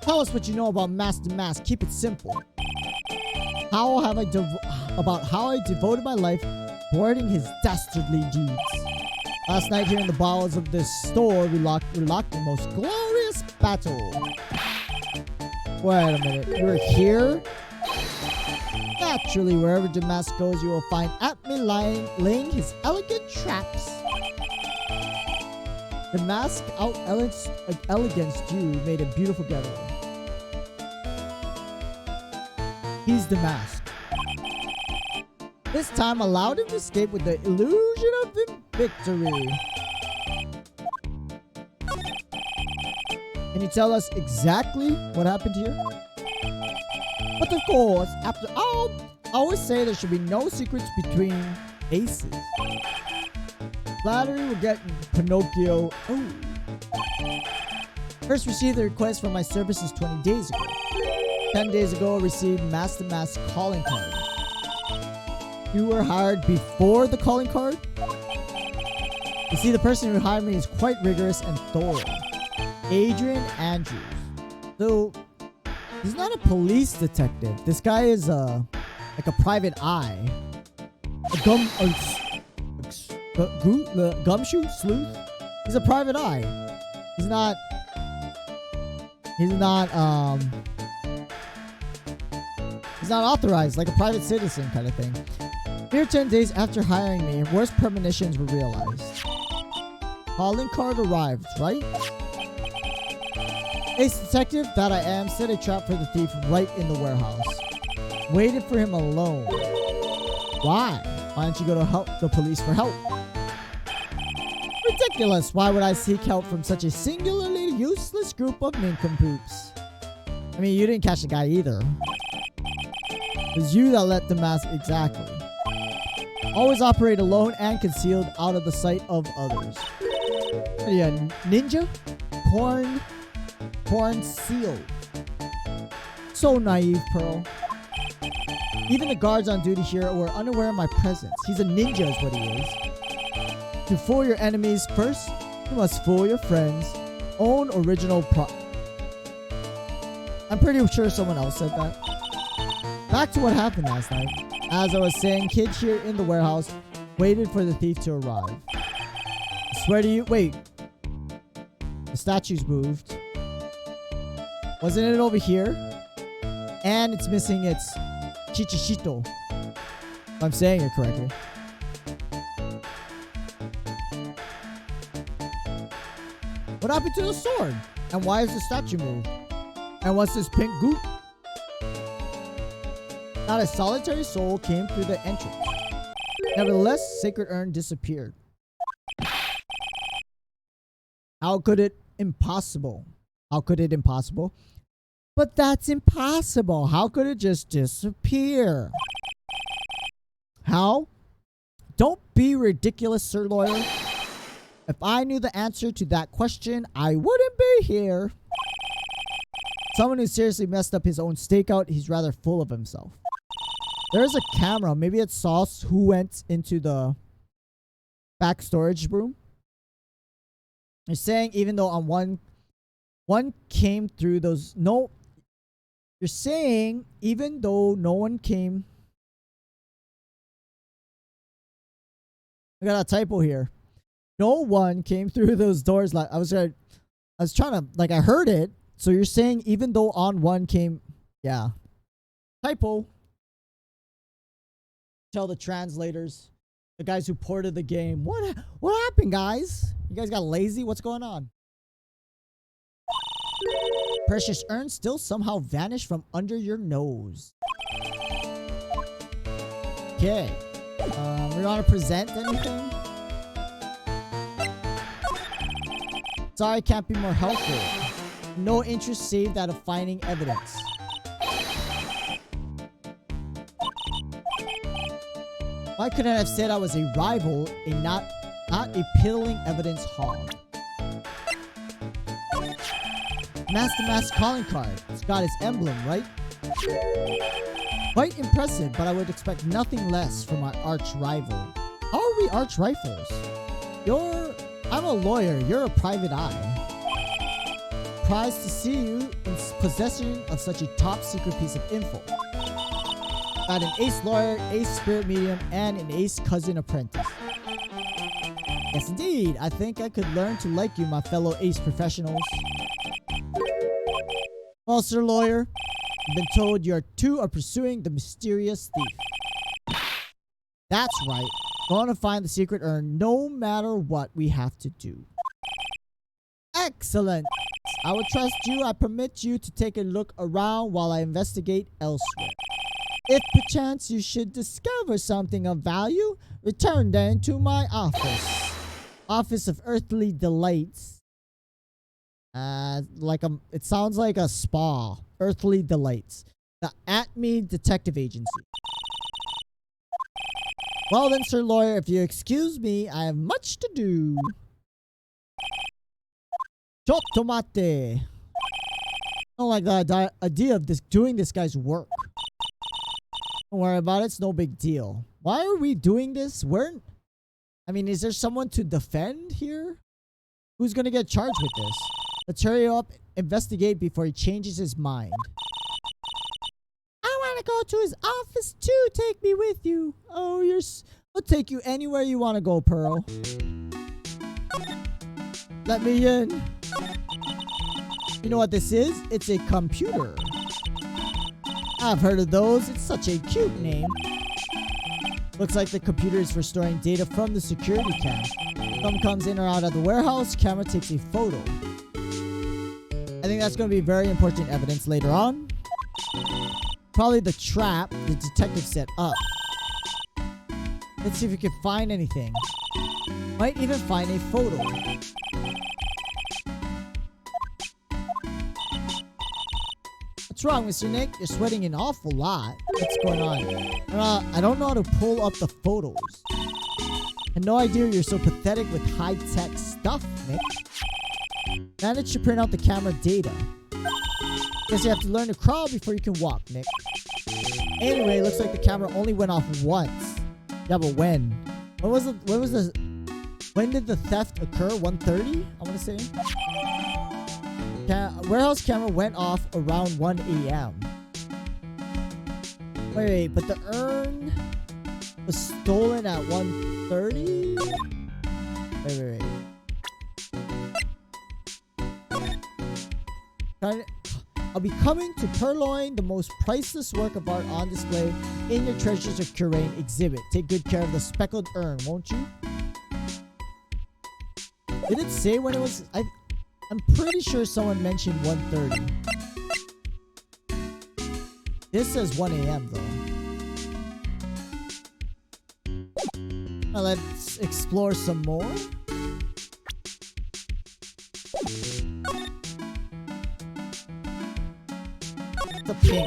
Tell us what you know about Master Mask. Keep it simple. How I devoted my life thwarting his dastardly deeds. Last night here in the bowels of this store, we locked the most glorious battle. Wait a minute. You were here? Naturally, wherever Damask goes, you will find laying his elegant traps. Damask out-eleganced you, made a beautiful getaway. He's Damask. This time allowed him to escape with the illusion of victory. Can you tell us exactly what happened here? But of course, after all, I always say there should be no secrets between aces. Flattery will get Pinocchio. Oh. First received the request for my services 20 days ago. 10 days ago, I received Master Mask calling card. You were hired before the calling card? You see, the person who hired me is quite rigorous and thorough. Adrian Andrews. So, he's not a police detective. This guy is like a private eye. A gumshoe sleuth. He's a private eye. He's not authorized, like a private citizen kind of thing. Here 10 days after hiring me, worst premonitions were realized. Calling card arrived, right? Ace detective that I am set a trap for the thief right in the warehouse. Waited for him alone. Why? Why don't you go to the police for help? Ridiculous! Why would I seek help from such a singularly useless group of nincompoops? I mean, you didn't catch the guy either. It was you that let the mask exactly. Always operate alone and concealed out of the sight of others. What are you, a ninja? Porn sealed. So naive, Pearl. Even the guards on duty here were unaware of my presence. He's a ninja is what he is. To fool your enemies first, you must fool your friends. Own original I'm pretty sure someone else said that. Back to what happened last night. As I was saying, kid here in the warehouse waited for the thief to arrive. I swear to you, wait. The statue's moved. Wasn't it over here? And it's missing its chichichito. If I'm saying it correctly. What happened to the sword? And why is the statue moved? And what's this pink goop? Not a solitary soul came through the entrance. Nevertheless, Sacred Urn disappeared. How could it impossible? How could it impossible? But that's impossible. How could it just disappear? How? Don't be ridiculous, Sir Lawyer. If I knew the answer to that question, I wouldn't be here. Someone who seriously messed up his own stakeout, he's rather full of himself. There's a camera. Maybe it saw who went into the back storage room. You're saying even though on one came through those... No. You're saying even though no one came... I got a typo here. No one came through those doors. Like I was trying to... Like I heard it. So you're saying even though on one came... Yeah. Typo. Tell the translators, the guys who ported the game, what happened, guys? You guys got lazy? What's going on? Precious urn still somehow vanished from under your nose. Okay. We want to present anything? Sorry, can't be more helpful. No interest save that of finding evidence. Why couldn't I have said I was a rival and not a piddling evidence hog? Master Mask calling card. It's got its emblem, right? Quite impressive, but I would expect nothing less from my arch rival. How are we arch rivals? I'm a lawyer. You're a private eye. Surprised to see you in possession of such a top secret piece of info. Got an ace lawyer, ace spirit medium, and an ace cousin apprentice. Yes, indeed. I think I could learn to like you, my fellow ace professionals. Well, Sir Lawyer, I've been told you two are pursuing the mysterious thief. That's right. Going to find the secret urn no matter what we have to do. Excellent. I will trust you. I permit you to take a look around while I investigate elsewhere. If perchance you should discover something of value, return then to my office. Office of Earthly Delights. It sounds like a spa. Earthly Delights. The Atme Detective Agency. Well then, Sir Lawyer, if you excuse me, I have much to do. Chotomate. I don't like the idea of doing this guy's work. Don't worry about it. It's no big deal. Why are we doing this? Is there someone to defend here? Who's gonna get charged with this? Let's hurry up, investigate before he changes his mind. I want to go to his office too. Take me with you. Oh, I'll take you anywhere you want to go, Pearl. Let me in. You know what this is? It's a computer. I've heard of those. It's such a cute name. Looks like the computer is for storing data from the security cam. Someone comes in or out of the warehouse, camera takes a photo. I think that's going to be very important evidence later on. Probably the trap the detective set up. Let's see if we can find anything. Might even find a photo. What's wrong, Mr. Nick? You're sweating an awful lot. What's going on? I don't know how to pull up the photos. I had no idea you're so pathetic with high-tech stuff, Nick. Managed to print out the camera data. Guess you have to learn to crawl before you can walk, Nick. Anyway, looks like the camera only went off once. Yeah, but when? When did the theft occur? 1:30? I want to say. Warehouse camera went off around 1 a.m. Wait, but the urn was stolen at 1:30? Wait. I'll be coming to purloin the most priceless work of art on display in your Treasures of Curain exhibit. Take good care of the speckled urn, won't you? Did it say when it was? I'm pretty sure someone mentioned 1:30. This says 1 a.m. though. Now let's explore some more. The paint.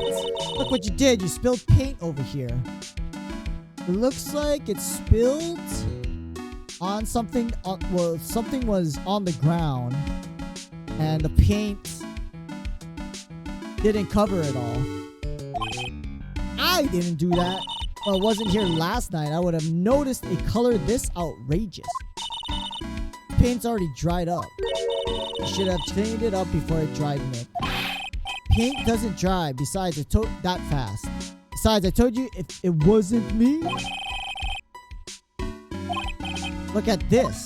Look what you did. You spilled paint over here. It looks like it spilled on something. Well, something was on the ground, and the paint didn't cover it all. I didn't do that. Well, I wasn't here last night. I would have noticed a color this outrageous. Paint's already dried up. I should have cleaned it up before it dried, Nick. Paint doesn't dry. Besides, that fast. Besides, I told you if it wasn't me. Look at this.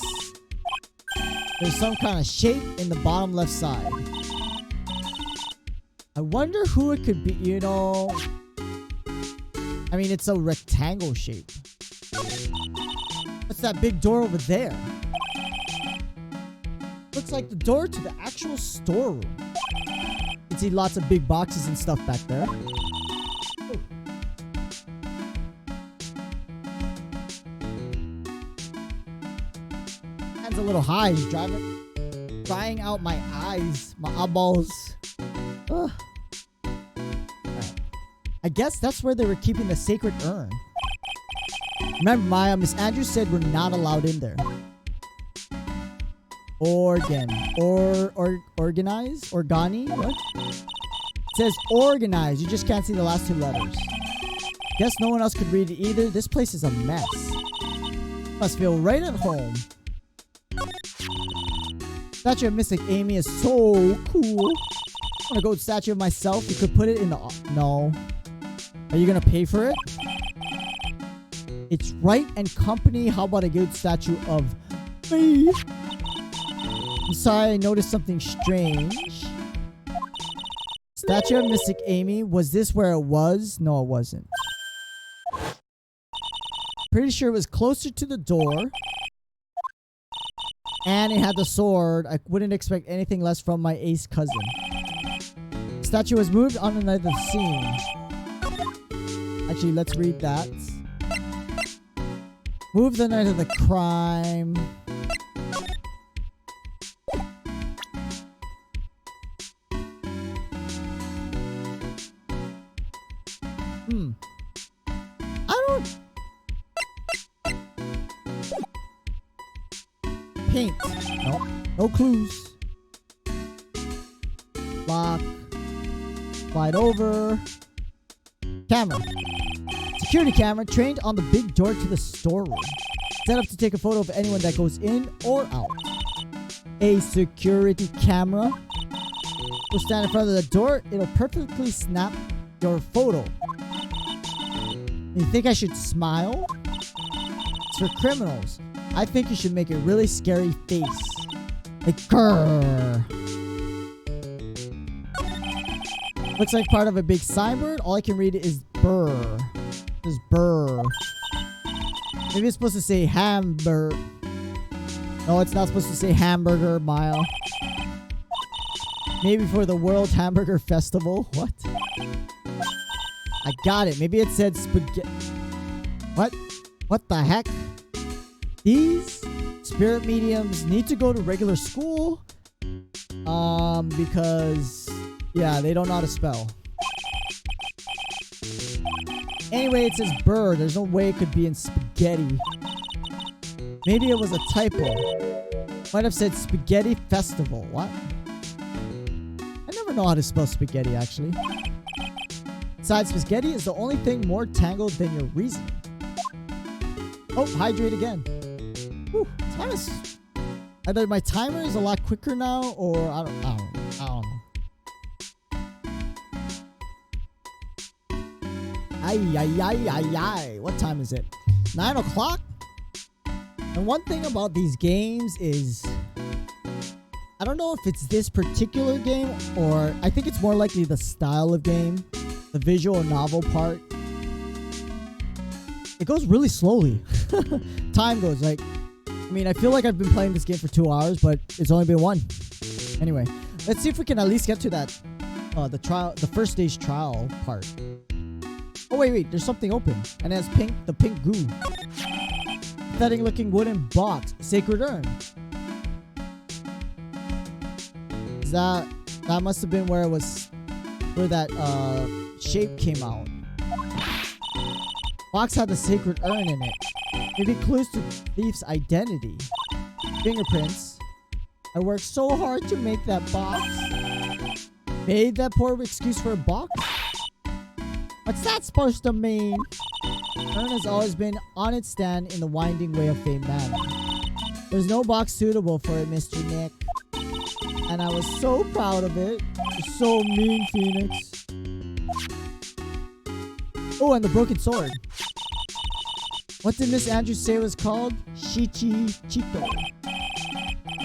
There's some kind of shape in the bottom left side. I wonder who it could be, you know. I mean, it's a rectangle shape. What's that big door over there? Looks like the door to the actual storeroom. You can see lots of big boxes and stuff back there. Oh. Hand's a little high. He's drying out my eyes, my eyeballs. Ugh. I guess that's where they were keeping the sacred urn. Remember, Maya, Miss Andrews said we're not allowed in there. Organize? What? It says organize. You just can't see the last two letters. Guess no one else could read it either. This place is a mess. Must feel right at home. Statue of Mystic Amy is so cool. I want a gold statue of myself. You could put it in the... No. Are you gonna pay for it? It's Wright and Company. How about a good statue of me. I'm sorry, I noticed something strange. Statue of Mystic Amy. Was this where it was? No, it wasn't. Pretty sure it was closer to the door. And it had the sword. I wouldn't expect anything less from my ace cousin. Statue was moved on another scene. Actually, let's read that. Move the night of the crime. I don't... Paint. Nope. No clues. Lock. Slide over. Camera. Security camera trained on the big door to the storeroom. Set up to take a photo of anyone that goes in or out. A security camera. Will stand in front of the door. It'll perfectly snap your photo. You think I should smile? It's for criminals. I think you should make a really scary face. Like grrr. Looks like part of a big signboard. All I can read is burr. Just burr. Maybe it's supposed to say hamburger. No, it's not supposed to say hamburger mile. Maybe for the World Hamburger Festival. What? I got it. Maybe it said spaghetti. What? What the heck? These spirit mediums need to go to regular school. Because, yeah, they don't know how to spell. Anyway, it says bird. There's no way it could be in spaghetti. Maybe it was a typo. Might have said spaghetti festival. What? I never know how to spell spaghetti, actually. Besides, spaghetti is the only thing more tangled than your reason. Oh, hydrate again. Whew, time is... Either my timer is a lot quicker now, or I don't know. Ay. What time is it? 9 o'clock? And one thing about these games is... I don't know if it's this particular game, or I think it's more likely the style of game. The visual novel part. It goes really slowly. Time goes like... I mean, I feel like I've been playing this game for 2 hours, but it's only been 1. Anyway, let's see if we can at least get to that... the first stage trial part. Oh, wait. There's something open. And it has the pink goo. Pathetic looking wooden box. Sacred urn. Is that must have been where it was... Where that, shape came out. Box had the sacred urn in it. Maybe clues to thief's identity. Fingerprints. I worked so hard to make that box. Made that poor excuse for a box? What's that supposed to mean? Urn has always been on its stand in the winding way of fame manner. There's no box suitable for it, Mr. Nick. And I was so proud of it. You're so mean, Phoenix. Oh, and the broken sword. What did Miss Andrews say it was called? Shichi-chito.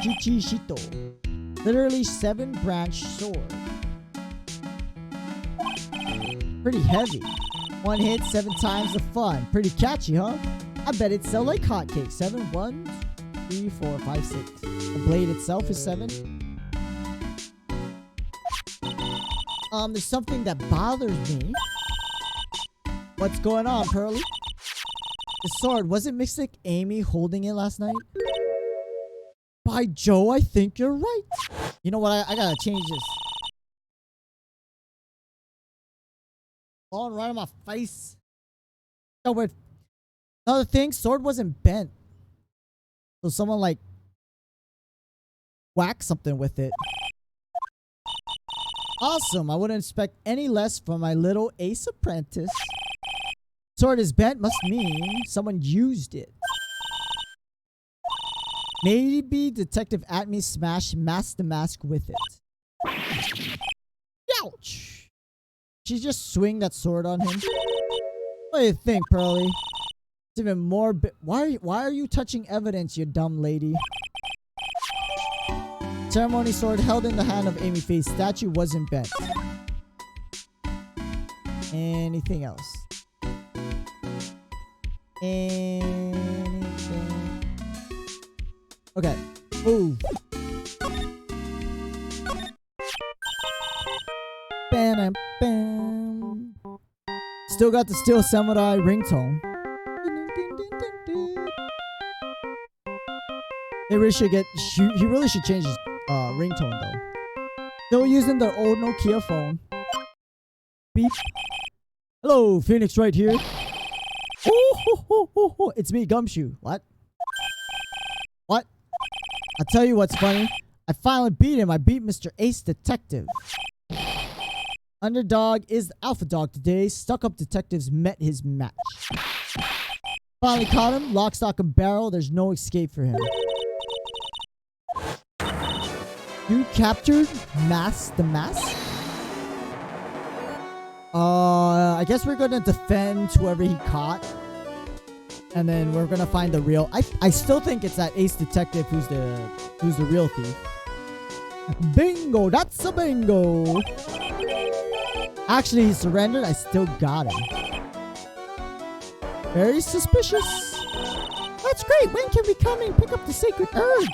Shichi-shito. Literally 7-branch sword. Pretty heavy. 1 hit, 7 times the fun. Pretty catchy, huh? I bet it sell like hotcakes. 7, 1, 3, 4, 5, 6. The blade itself is 7. There's something that bothers me. What's going on, Pearly? The sword, wasn't Mystic Amy holding it last night? By Joe, I think you're right. You know what? I gotta change this. Falling right on my face. So weird. Another thing, sword wasn't bent. So someone like whacked something with it. Awesome. I wouldn't expect any less from my little ace apprentice. Sword is bent must mean someone used it. Maybe Detective Atme smashed Mask the Mask with it. Ouch! She just swing that sword on him. What do you think, Pearly? It's even more. Why are you touching evidence, you dumb lady? Ceremony sword held in the hand of Amy Faye's statue wasn't bent. Anything else? Anything? Okay. Ooh. Bam, bam. Still got the Steel Samurai ringtone. They really should get. He really should change his ringtone though. Still using the old Nokia phone. Beep. Hello, Phoenix right here. Oh, it's me, Gumshoe. What? What? I'll tell you what's funny. I finally beat him. I beat Mr. Ace Detective. Underdog is the alpha dog today. Stuck-up detectives met his match. Finally caught him. Lock, stock, and barrel. There's no escape for him. You captured the mask? I guess we're gonna defend whoever he caught. And then we're gonna find the real. I still think it's that Ace Detective who's the real thief. Bingo! That's a bingo! Actually, he surrendered. I still got him. Very suspicious. That's great. When can we come and pick up the sacred herb?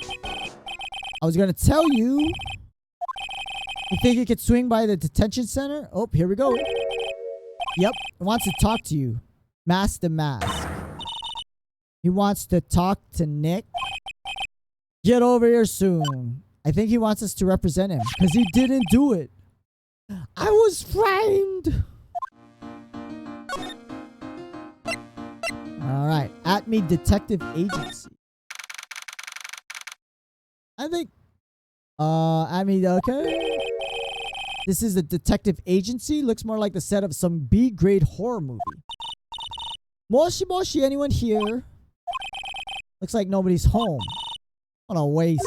I was gonna tell you. You think you could swing by the detention center? Oh, here we go. Yep. He wants to talk to you. Mask the mask. He wants to talk to Nick. Get over here soon. I think he wants us to represent him because he didn't do it. I was framed. Alright. At me detective agency. I think at me okay. This is a detective agency. Looks more like the set of some B-grade horror movie. Moshi moshi, anyone here? Looks like nobody's home. What a waste.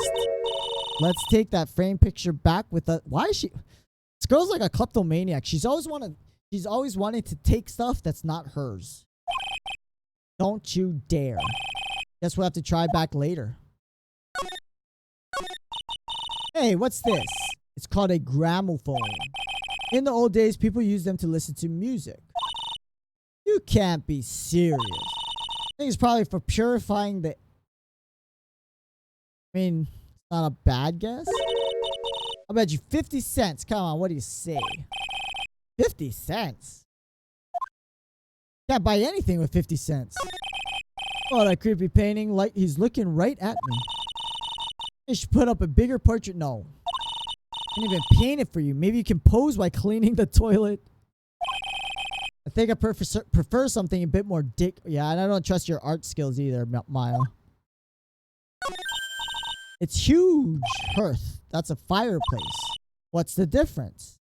Let's take that frame picture back with the. Why is she? This girl's like a kleptomaniac. She's always wanted to take stuff that's not hers. Don't you dare. Guess we'll have to try back later. Hey, what's this? It's called a gramophone. In the old days, people used them to listen to music. You can't be serious. I think it's probably for purifying the. I mean, it's not a bad guess. I bet you 50 cents. Come on, what do you say? 50 cents? Can't buy anything with 50 cents. Oh, that creepy painting. Like he's looking right at me. I should put up a bigger portrait. No. I didn't even paint it for you. Maybe you can pose while cleaning the toilet. I think I prefer something a bit more dick. Yeah, and I don't trust your art skills either, Mile. It's huge. Hearth. That's a fireplace. What's the difference?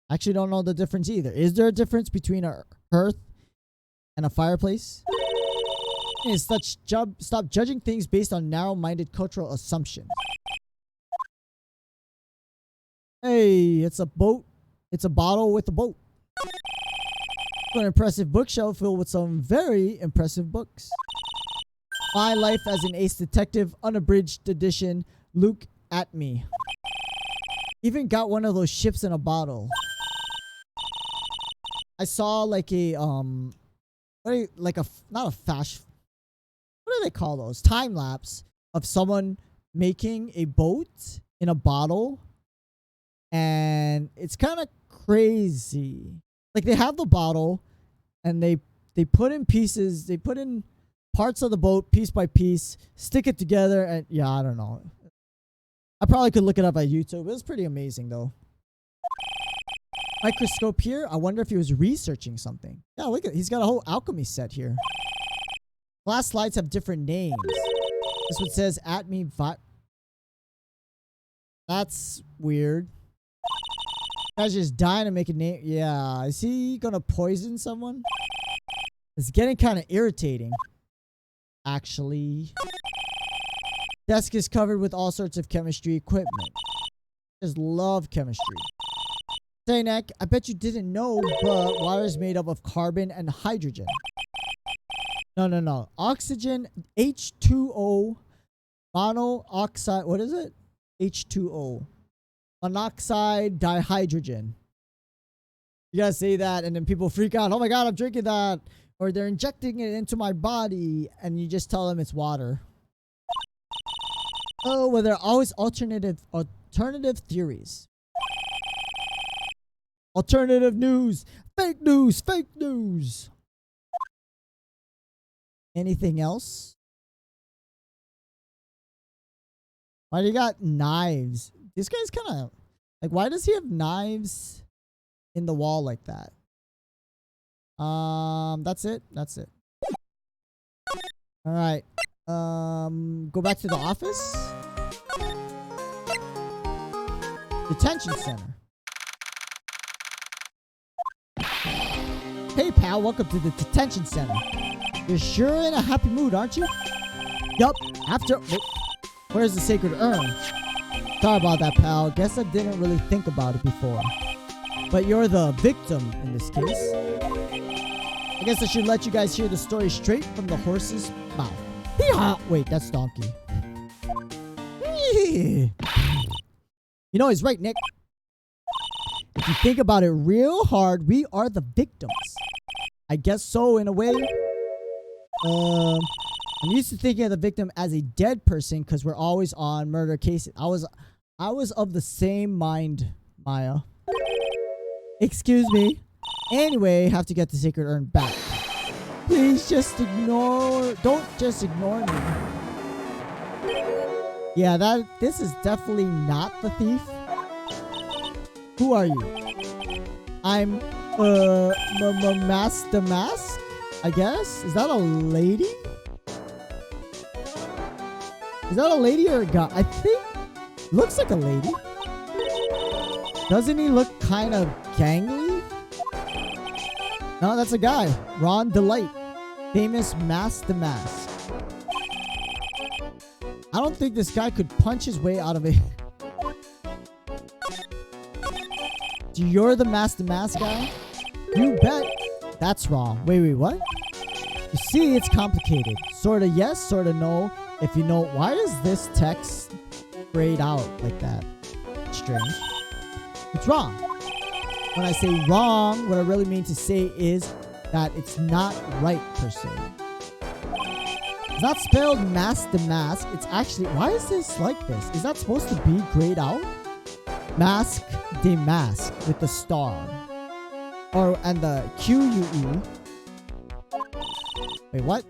I actually don't know the difference either. Is there a difference between a hearth and a fireplace? Stop judging things based on narrow-minded cultural assumptions. Hey, it's a boat. It's a bottle with a boat. An impressive bookshelf filled with some very impressive books. My Life as an Ace Detective, unabridged edition. Look at me. Even got one of those ships in a bottle. I saw like a not a flash. What do they call those? Time lapse of someone making a boat in a bottle. And it's kind of crazy. Like they have the bottle and they put in pieces, they put in parts of the boat piece by piece, stick it together, and yeah, I don't know. I probably could look it up at YouTube. It was pretty amazing though. Microscope here. I wonder if he was researching something. Yeah, look at, he's got a whole alchemy set here. Glass slides have different names. This one says at me. That's weird. Guy's just dying to make a name. Yeah, is he gonna poison someone? It's getting kind of irritating. Actually. Desk is covered with all sorts of chemistry equipment. Just love chemistry. Saynek, I bet you didn't know, but water is made up of carbon and hydrogen. No. Oxygen, H2O, monoxide. What is it? H2O. Monoxide dihydrogen. You gotta say that, and then people freak out. Oh my god, I'm drinking that. Or they're injecting it into my body, and you just tell them it's water. Oh, well, there are always alternative theories. Alternative news. Fake news. Fake news. Anything else? Why do you got knives? This guy's kind of like, why does he have knives in the wall like that? That's it. That's it. All right. Go back to the office. Detention center. Hey, pal. Welcome to the detention center. You're sure in a happy mood, aren't you? Yup. Where's the sacred urn? Sorry about that, pal. Guess I didn't really think about it before. But you're the victim in this case. I guess I should let you guys hear the story straight from the horse's mouth. Wait, that's donkey. You know, he's right, Nick. If you think about it real hard, we are the victims. I guess so, in a way. I'm used to thinking of the victim as a dead person because we're always on murder cases. I was of the same mind, Maya. Excuse me. Anyway, have to get the sacred urn back. Please just don't just ignore me. Yeah, this is definitely not the thief. Who are you? I'm the mask, I guess. Is that a lady? Is that a lady or a guy? I think looks like a lady. Doesn't he look kind of gangly? No, that's a guy. Ron Delight. Famous the Mask. I don't think this guy could punch his way out of it. You're the Mask guy? You bet. That's wrong. Wait, what? You see, it's complicated. Sorta yes, sorta no. If you know, why is this text grayed out like that? Strange. It's wrong. When I say wrong, what I really mean to say is that it's not right per se. It's not spelled the mask. It's actually, why is this like this? Is that supposed to be grayed out? Mask de mask with the star. And the QUE. Wait, what?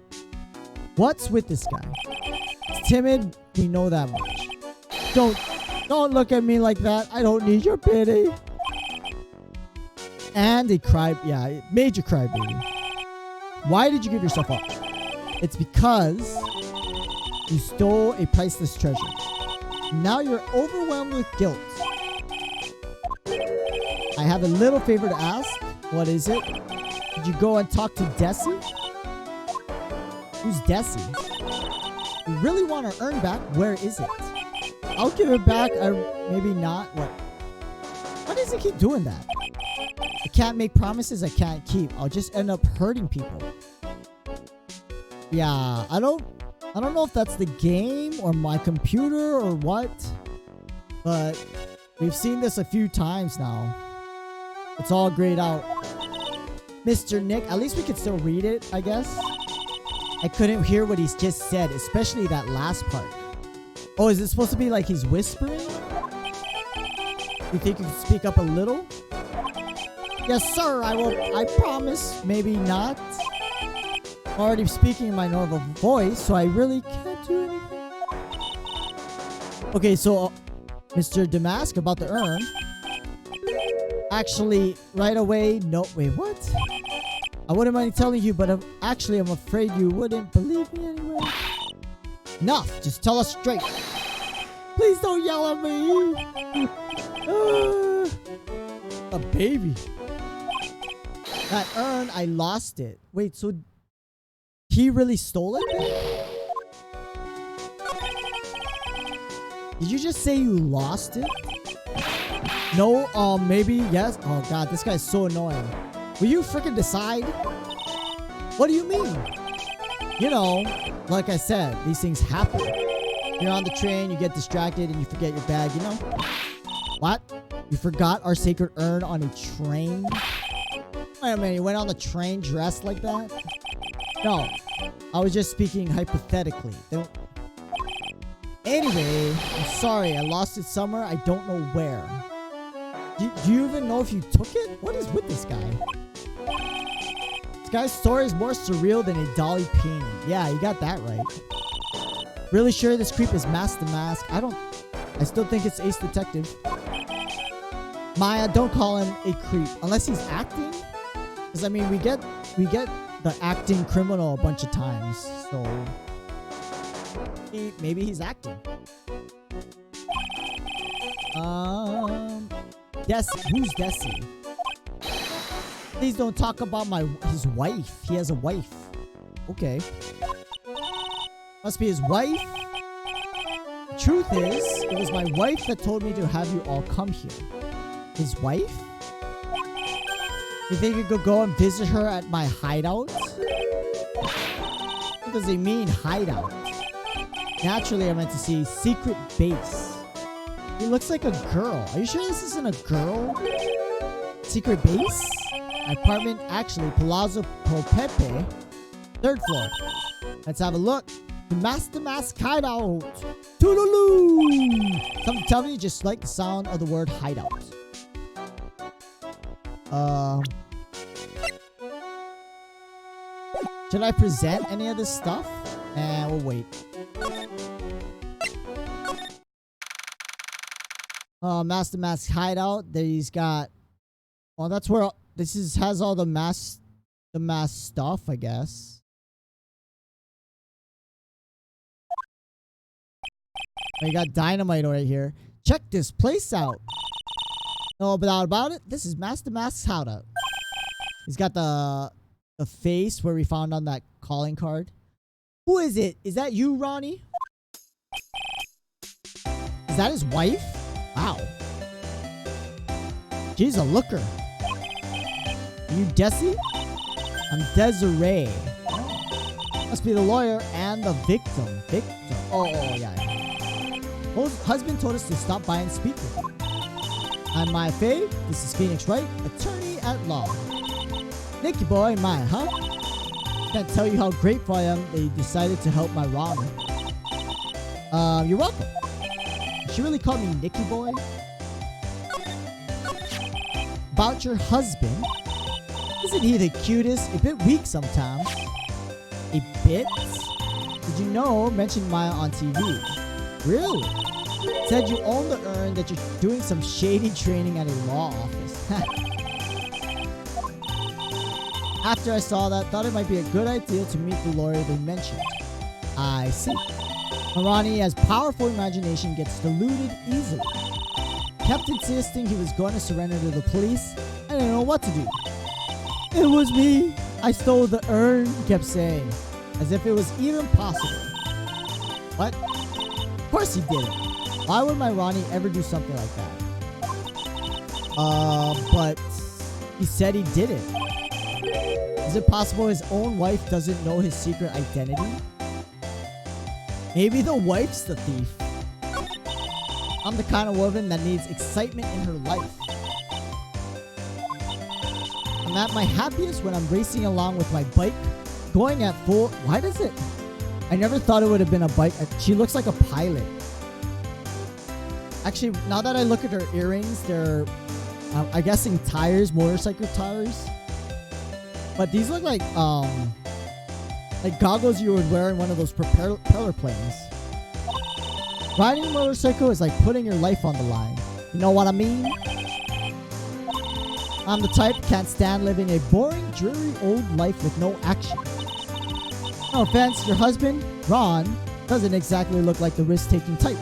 What's with this guy? It's timid. We know that much. Don't look at me like that. I don't need your pity. And major crybaby. Why did you give yourself up? It's because you stole a priceless treasure. Now you're overwhelmed with guilt. I have a little favor to ask. What is it? Did you go and talk to Desi? Who's Desi? You really want our urn back? Where is it? I'll give it back. Maybe not. What? Why does he keep doing that? I can't make promises I can't keep. I'll just end up hurting people. Yeah, I don't know if that's the game or my computer or what. But we've seen this a few times now. It's all grayed out. Mr. Nick, at least we could still read it, I guess. I couldn't hear what he's just said, especially that last part. Oh, is it supposed to be like he's whispering? You think you can speak up a little? Yes, sir, I will. I promise. Maybe not. I'm already speaking in my normal voice, so I really can't do anything. Okay, so Mr. Damask, about the urn. Actually, right away, no, wait, what? I wouldn't mind telling you, but I'm afraid you wouldn't believe me anyway. Enough, just tell us straight. Please don't yell at me. A baby. That urn, I lost it. Wait, so he really stole it then? Did you just say you lost it? No, maybe yes. Oh god, this guy's so annoying. Will you freaking decide? What do you mean? You know, like I said, these things happen. You're on the train, you get distracted, and you forget your bag, you know? What? You forgot our sacred urn on a train? Wait a minute, you went on the train dressed like that? No, I was just speaking hypothetically. Anyway, I'm sorry, I lost it somewhere. I don't know where. Do you even know if you took it? What is with this guy? This guy's story is more surreal than a dolly painting. Yeah, you got that right. Really sure this creep is Mask the Mask? I still think it's Ace Detective. Maya, don't call him a creep unless he's acting. Because I mean, we get the acting criminal a bunch of times, so maybe he's acting. Desi, who's Desi? Please don't talk about his wife. He has a wife. Okay. Must be his wife. The truth is, it was my wife that told me to have you all come here. His wife? You think you could go and visit her at my hideout? What does he mean, hideout? Naturally, I meant to see secret base. He looks like a girl. Are you sure this isn't a girl? Secret base? My apartment, actually, Palazzo Popepe, 3rd floor. Let's have a look. The Mask the Mask hideout. Toodaloo! Something tell me you just like the sound of the word hideout. Should I present any of this stuff? And we'll wait. Mask the Mask hideout. There he's got. Well, that's where has all the mask stuff, I guess. You got dynamite right here. Check this place out. No doubt about it. This is Mask the Mask's hideout. He's got the face where we found on that calling card. Who is it? Is that you, Ronnie? Is that his wife? Wow. She's a looker. Are you Desi? I'm Desiree. Must be the lawyer and the victim. Oh, yeah. Husband told us to stop by and speak with you. I'm Maya Faye. This is Phoenix Wright, attorney at law. Nicky boy, Maya, huh? Can't tell you how grateful I am that you decided to help my Ronnie. You're welcome. She really called me Nicky boy? About your husband? Isn't he the cutest? A bit weak sometimes. A bit? Did you know? Mentioned Maya on TV. Really? Said you own the urn, that you're doing some shady training at a law office. After I saw that, thought it might be a good idea to meet the lawyer they mentioned. I see. Ronnie has powerful imagination, gets deluded easily. Kept insisting he was going to surrender to the police. I didn't know what to do. It was me. I stole the urn, he kept saying. As if it was even possible. What? Of course he did it. Why would my Ronnie ever do something like that? But he said he did it. Is it possible his own wife doesn't know his secret identity? Maybe the wife's the thief. I'm the kind of woman that needs excitement in her life. I'm at my happiest when I'm racing along with my bike, going at full... Why does it... I never thought it would have been a bike. She looks like a pilot. Actually, now that I look at her earrings, they're, I'm guessing tires, motorcycle tires. But these look like goggles you would wear in one of those propeller planes. Riding a motorcycle is like putting your life on the line. You know what I mean? I'm the type can't stand living a boring, dreary old life with no action. No offense, your husband, Ron, doesn't exactly look like the risk-taking type.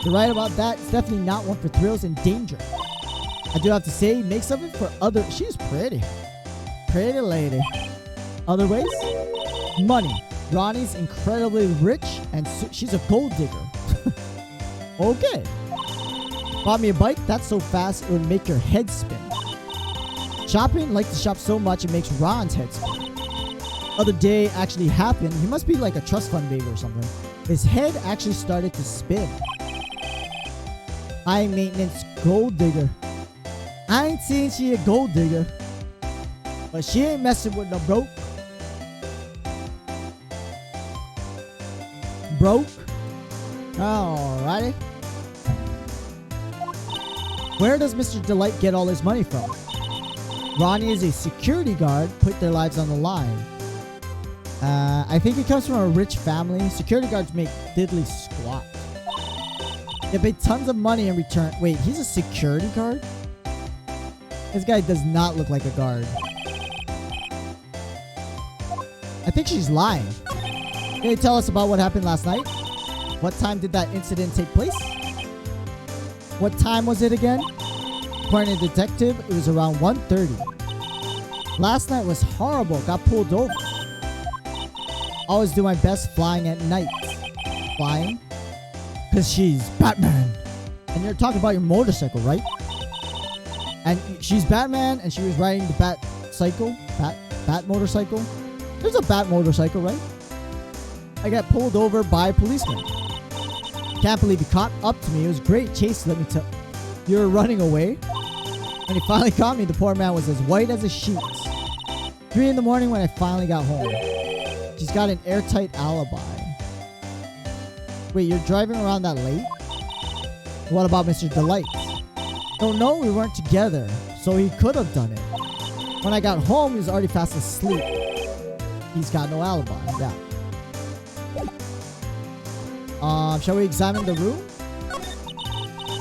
You're right about that. It's definitely not one for thrills and danger. I do have to say, he makes of it for other... She's pretty. Pretty lady. Other ways? Money. Ronnie's incredibly rich, and she's a gold digger. Okay. Bought me a bike? That's so fast, it would make your head spin. Shopping? Like to shop so much, it makes Ron's head spin. other day actually happened. He must be like a trust fund baby or something. His head actually started to spin. High maintenance gold digger. I ain't saying she a gold digger, but she ain't messing with no broke. Broke? Alrighty. Where does Mr. Delight get all his money from? Ronnie is a security guard, put their lives on the line. I think he comes from a rich family. Security guards make diddly squat. They pay tons of money in return. Wait, he's a security guard? This guy does not look like a guard. I think she's lying. Can you tell us about what happened last night? What time did that incident take place? What time was it again? According to the detective, it was around 1:30. Last night was horrible. Got pulled over. Always do my best flying at night. Flying? Because she's Batman. And you're talking about your motorcycle, right? And she's Batman and she was riding the Bat cycle. Bat motorcycle. There's a Bat motorcycle, right? I got pulled over by a policeman. Can't believe he caught up to me. It was great chase, let me tell you. You were running away? When he finally caught me, the poor man was as white as a sheet. 3 in the morning when I finally got home. She's got an airtight alibi. Wait, you're driving around that late? What about Mr. Delight? Don't know, we weren't together, so he could have done it. When I got home, he was already fast asleep. He's got no alibi, yeah. Shall we examine the room?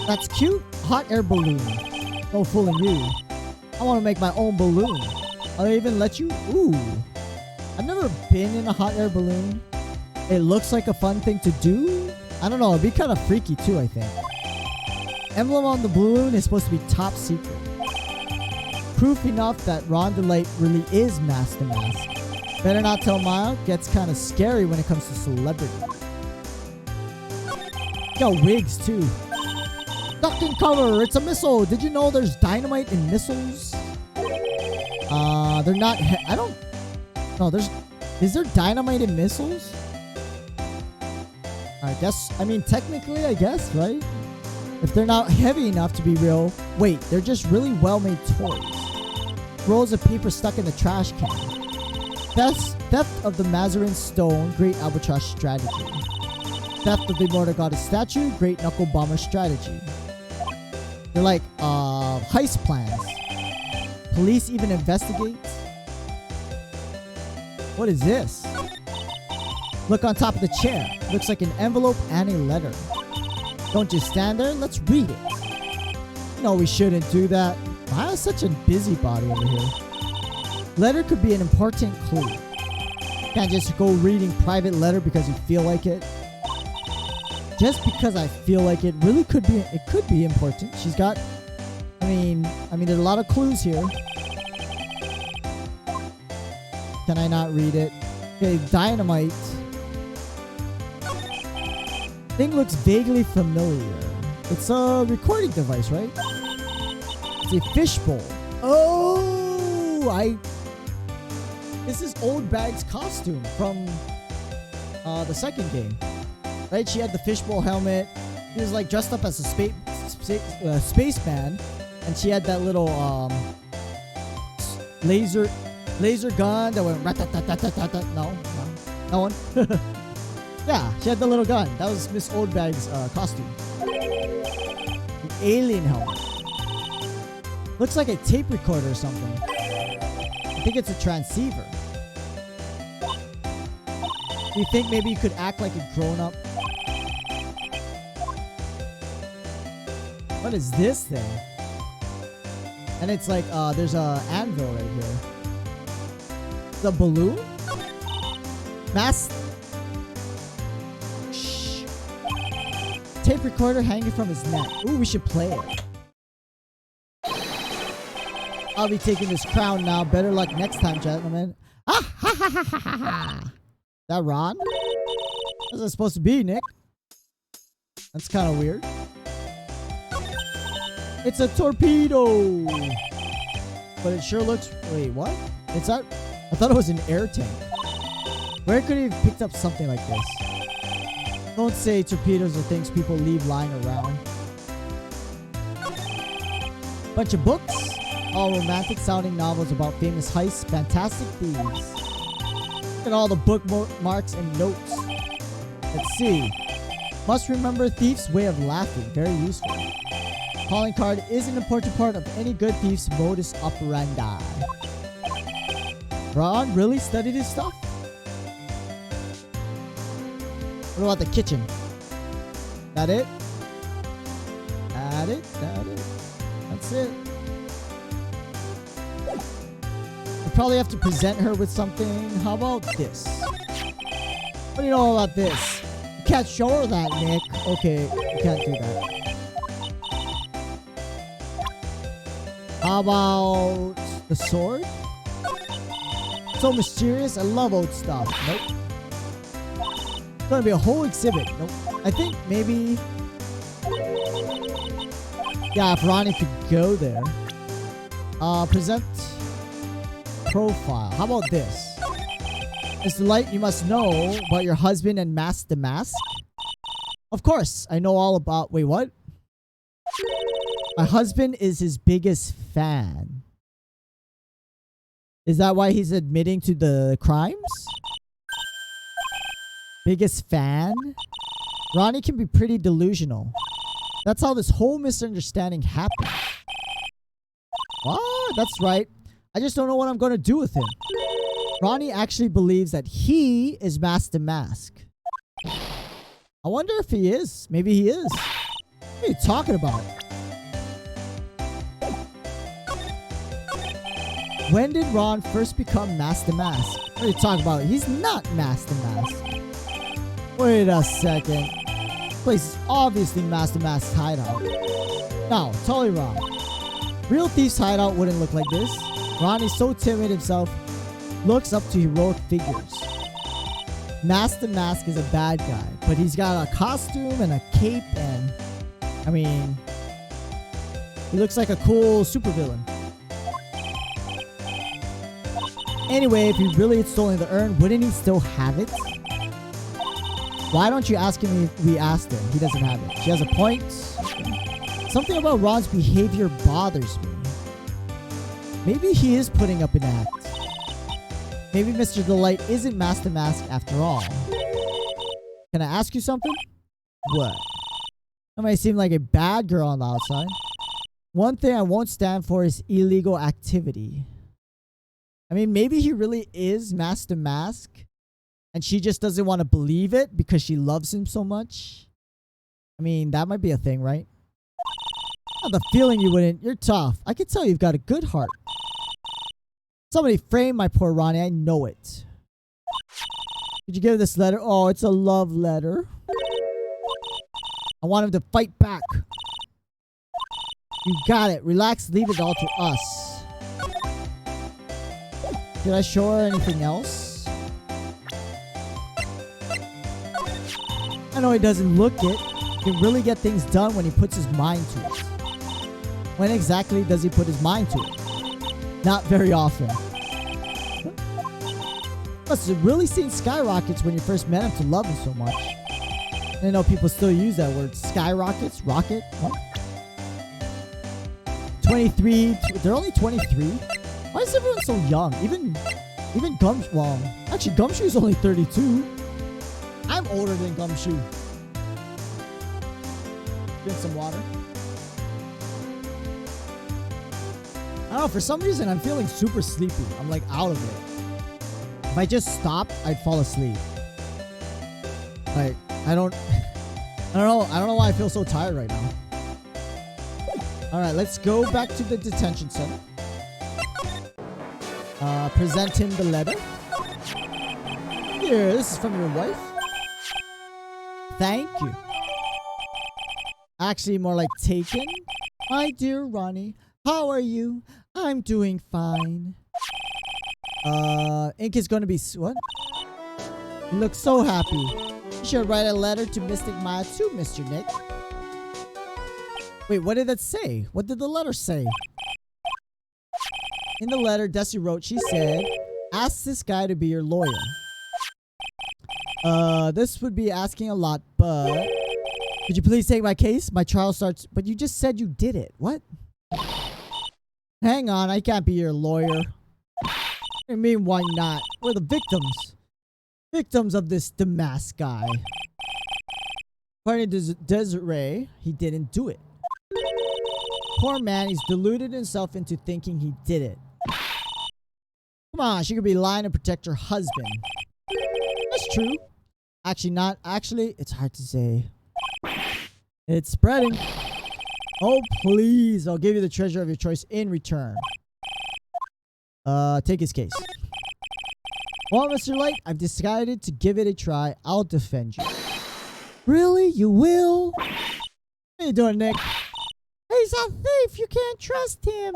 That's cute. Hot air balloon. No fooling you. I want to make my own balloon. I'll even let you. Ooh. I've never been in a hot air balloon. It looks like a fun thing to do. I don't know. It'd be kind of freaky too, I think. Emblem on the balloon is supposed to be top secret. Proof enough that Ron Delight really is mask to mask. Better not tell Maya. Gets kind of scary when it comes to celebrity. Got wigs too. Duck and cover. It's a missile. Did you know there's dynamite in missiles? They're not. I don't. No, there's. Is there dynamite in missiles? I guess. I mean, technically, I guess, right? If they're not heavy enough to be real. Wait, they're just really well-made toys. Rolls of paper stuck in the trash can. Theft of the Mazarin Stone. Great albatross strategy. Theft of the Immortal Goddess statue. Great knuckle bomber strategy. They're like heist plans. Police even investigates. What is this? Look on top of the chair. Looks like an envelope and a letter. Don't just stand there. Let's read it. No, we shouldn't do that. Maya's such a busybody over here. Letter could be an important clue. Can't just go reading private letter because you feel like it. Just because I feel like it really could be. It could be important. She's got. I mean, there's a lot of clues here. Can I not read it? Okay, dynamite. Thing looks vaguely familiar. It's a recording device, right? It's a fishbowl. Oh, this is Old Bag's costume from the second game, right? She had the fishbowl helmet. He was like dressed up as a spaceman, and she had that little laser gun that went rat-tat-tat-tat-tat. No one. Yeah, she had the little gun. That was Miss Oldbag's costume. The alien helmet. Looks like a tape recorder or something. I think it's a transceiver. Do you think maybe you could act like a grown-up? What is this thing? And it's like, there's a anvil right here. The balloon? Shh. Tape recorder hanging from his neck. Ooh, we should play it. I'll be taking this crown now. Better luck next time, gentlemen. Ah, ha, ha, ha, ha, ha. That Ron? What's that supposed to be, Nick? That's kind of weird. It's a torpedo. But it sure looks... Wait, what? It's that... I thought it was an air tank. Where could he have picked up something like this? Don't say torpedoes are things people leave lying around. Bunch of books. All romantic sounding novels about famous heists, fantastic thieves. Look at all the bookmarks and notes. Let's see. Must remember thief's way of laughing. Very useful. Calling card is an important part of any good thief's modus operandi. Ron really studied his stuff? What about the kitchen? That it? That it? That's it. We probably have to present her with something. How about this? What do you know about this? You can't show her that, Nick. Okay, you can't do that. How about the sword? So mysterious. I love old stuff. Nope. It's gonna be a whole exhibit. Nope. I think maybe... yeah, if Ronnie could go there. Present profile. How about this? Mr. Light, you must know about your husband and Mask the Mask. Of course, I know all about... wait, what? My husband is his biggest fan. Is that why he's admitting to the crimes? Biggest fan? Ronnie can be pretty delusional. That's how this whole misunderstanding happened. What? That's right. I just don't know what I'm going to do with him. Ronnie actually believes that he is Mask the Mask. I wonder if he is. Maybe he is. What are you talking about? When did Ron first become Mask the Mask? What are you talking about? He's not Mask the Mask. Wait a second. This place is obviously Mask the Mask's hideout. No, totally wrong. Real thief's hideout wouldn't look like this. Ron is so timid himself, looks up to heroic figures. Mask the Mask is a bad guy, but he's got a costume and a cape and... I mean... he looks like a cool supervillain. Anyway, if he really had stolen the urn, wouldn't he still have it? Why don't you ask him if we asked him? He doesn't have it. She has a point. Something about Ron's behavior bothers me. Maybe he is putting up an act. Maybe Mr. Delight isn't Mask the Mask after all. Can I ask you something? What? I might seem like a bad girl on the outside. One thing I won't stand for is illegal activity. I mean, maybe he really is Mask the Mask, and she just doesn't want to believe it because she loves him so much. I mean, that might be a thing, right? I have the feeling you wouldn't. You're tough. I can tell you've got a good heart. Somebody framed my poor Ronnie. I know it. Did you give this letter? Oh, it's a love letter. I want him to fight back. You got it. Relax. Leave it all to us. Did I show her anything else? I know he doesn't look it. He can really get things done when he puts his mind to it. When exactly does he put his mind to it? Not very often. Must have really seen skyrockets when you first met him to love him so much. I know people still use that word. Skyrockets? Rocket? What? 23. They're only 23? Why is everyone so young? Even Gumshoe. Well, actually, Gumshoe's only 32. I'm older than Gumshoe. Drink some water. I don't know, for some reason I'm feeling super sleepy. I'm like out of it. If I just stopped, I'd fall asleep. Like, I don't know why I feel so tired right now. Alright, let's go back to the detention center. Present him the letter. Here, this is from your wife. Thank you. Actually, more like taken. My dear Ronnie, how are you? I'm doing fine. Ink is going to be... what? You look so happy. You should write a letter to Mystic Maya too, Mr. Nick. Wait, what did that say? What did the letter say? In the letter Desi wrote, she said, ask this guy to be your lawyer. This would be asking a lot, but could you please take my case? My trial starts, but you just said you did it. What? Hang on, I can't be your lawyer. I mean, why not? We're the victims. Victims of this Damas guy. According to Desiree, he didn't do it. Poor man, he's deluded himself into thinking he did it. Come on, she could be lying to protect her husband. That's true. Actually, not. Actually, it's hard to say. It's spreading. Oh, please. I'll give you the treasure of your choice in return. Take his case. Well, Mr. Light, I've decided to give it a try. I'll defend you. Really? You will? What are you doing, Nick? He's a thief. You can't trust him.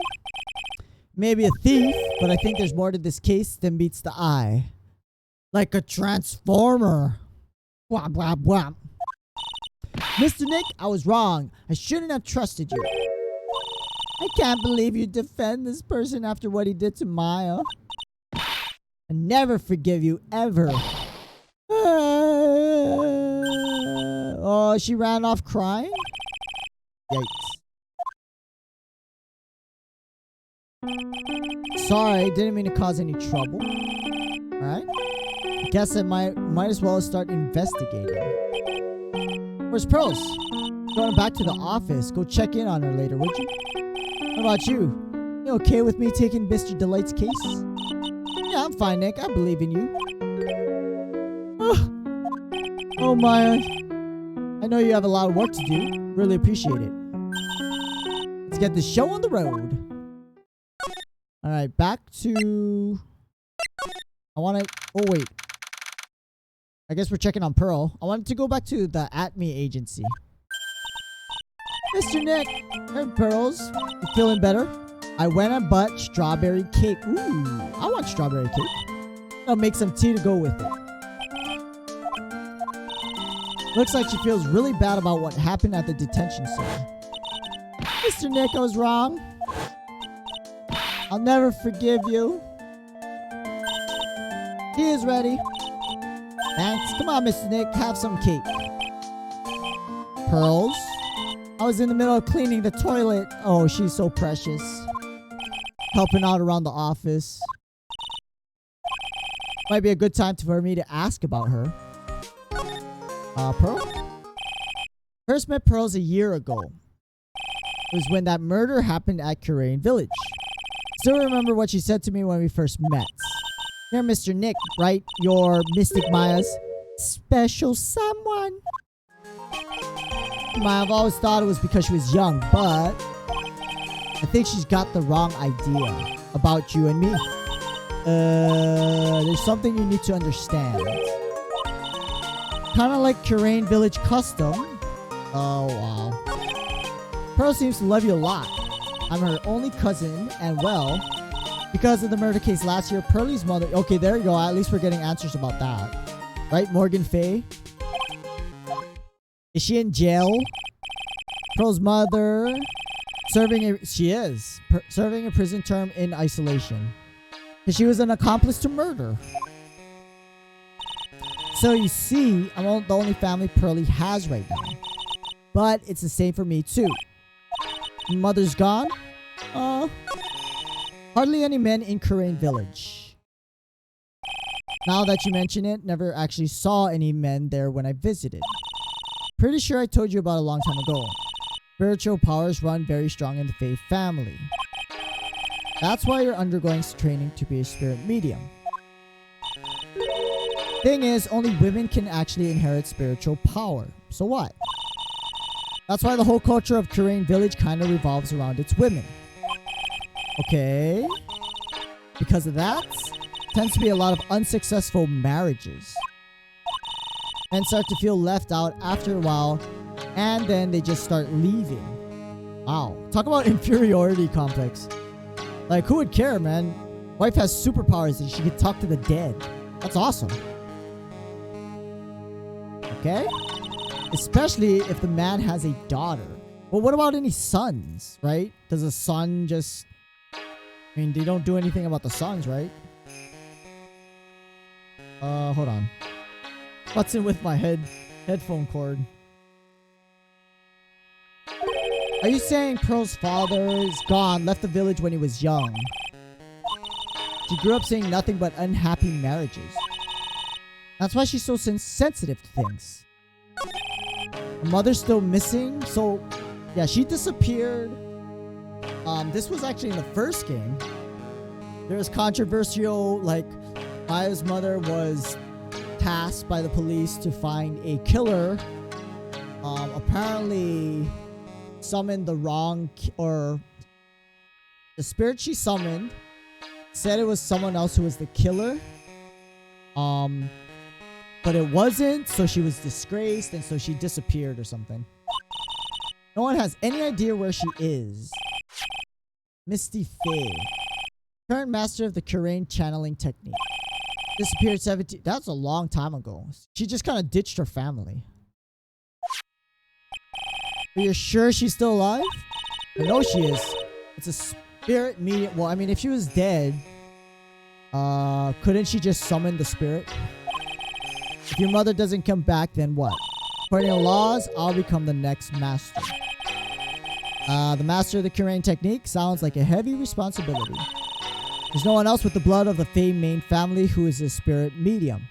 Maybe a thief, but I think there's more to this case than meets the eye. Like a transformer. Whop, whop, whop. Mr. Nick, I was wrong. I shouldn't have trusted you. I can't believe you defend this person after what he did to Maya. I never forgive you, ever. Oh, she ran off crying? Yikes. Sorry, didn't mean to cause any trouble. Alright. Guess I might as well start investigating. Where's Pearls? Going back to the office. Go check in on her later, would you? What about you? You okay with me taking Mr. Delight's case? Yeah, I'm fine, Nick. I believe in you. Oh, Maya. I know you have a lot of work to do. Really appreciate it. Let's get the show on the road. Alright, back to... I want to... Oh, wait. I guess we're checking on Pearl. I wanted to go back to the Atme agency. Mr. Nick. Hey, Pearls. You feeling better? I went and bought strawberry cake. Ooh, I want strawberry cake. I'll make some tea to go with it. Looks like she feels really bad about what happened at the detention center. Mr. Nick, I was wrong. I'll never forgive you. Tea is ready. Thanks. Come on, Mr. Nick. Have some cake. Pearls? I was in the middle of cleaning the toilet. Oh, she's so precious. Helping out around the office. Might be a good time for me to ask about her. Pearl? First met Pearls a year ago. It was when that murder happened at Kurain Village. Still remember what she said to me when we first met. You're Mr. Nick, right? You're Mystic Maya's special someone. Maya, I've always thought it was because she was young, but I think she's got the wrong idea about you and me. There's something you need to understand. Kind of like Kurain Village custom. Oh, wow. Pearl seems to love you a lot. I'm her only cousin, and well, because of the murder case last year, Pearlie's mother... Okay, there you go. At least we're getting answers about that. Right, Morgan Faye? Is she in jail? Pearl's mother... She is. Serving a prison term in isolation. Because she was an accomplice to murder. So you see, I'm the only family Pearlie has right now. But it's the same for me too. Mother's gone? Hardly any men in Kurain Village. Now that you mention it, never actually saw any men there when I visited. Pretty sure I told you about a long time ago. Spiritual powers run very strong in the Fae family. That's why you're undergoing training to be a spirit medium. Thing is, only women can actually inherit spiritual power. So what? That's why the whole culture of Kurain Village kind of revolves around its women. Okay. Because of that, tends to be a lot of unsuccessful marriages. And start to feel left out after a while, and then they just start leaving. Wow. Talk about inferiority complex. Like, who would care, man? Wife has superpowers and she can talk to the dead. That's awesome. Okay? Especially if the man has a daughter. But what about any sons, right? Does a son just... I mean, they don't do anything about the sons, right? Hold on. What's in with my headphone cord? Are you saying Pearl's father is gone, left the village when he was young? She grew up seeing nothing but unhappy marriages. That's why she's so sensitive to things. Her mother's still missing, so yeah, she disappeared. This was actually in the first game. There was controversial, like, Maya's mother was tasked by the police to find a killer. Apparently summoned the wrong, or the spirit she summoned said it was someone else who was the killer. But it wasn't, so she was disgraced, and so she disappeared or something. No one has any idea where she is. Misty Faye, current master of the Kurain channeling technique. Disappeared 17... That's a long time ago. She just kind of ditched her family. Are you sure she's still alive? I know she is. It's a spirit medium. Well, I mean, if she was dead, couldn't she just summon the spirit? If your mother doesn't come back, then what? According to laws, I'll become the next master. The master of the Kurain technique sounds like a heavy responsibility. There's no one else with the blood of the Faye main family who is a spirit medium.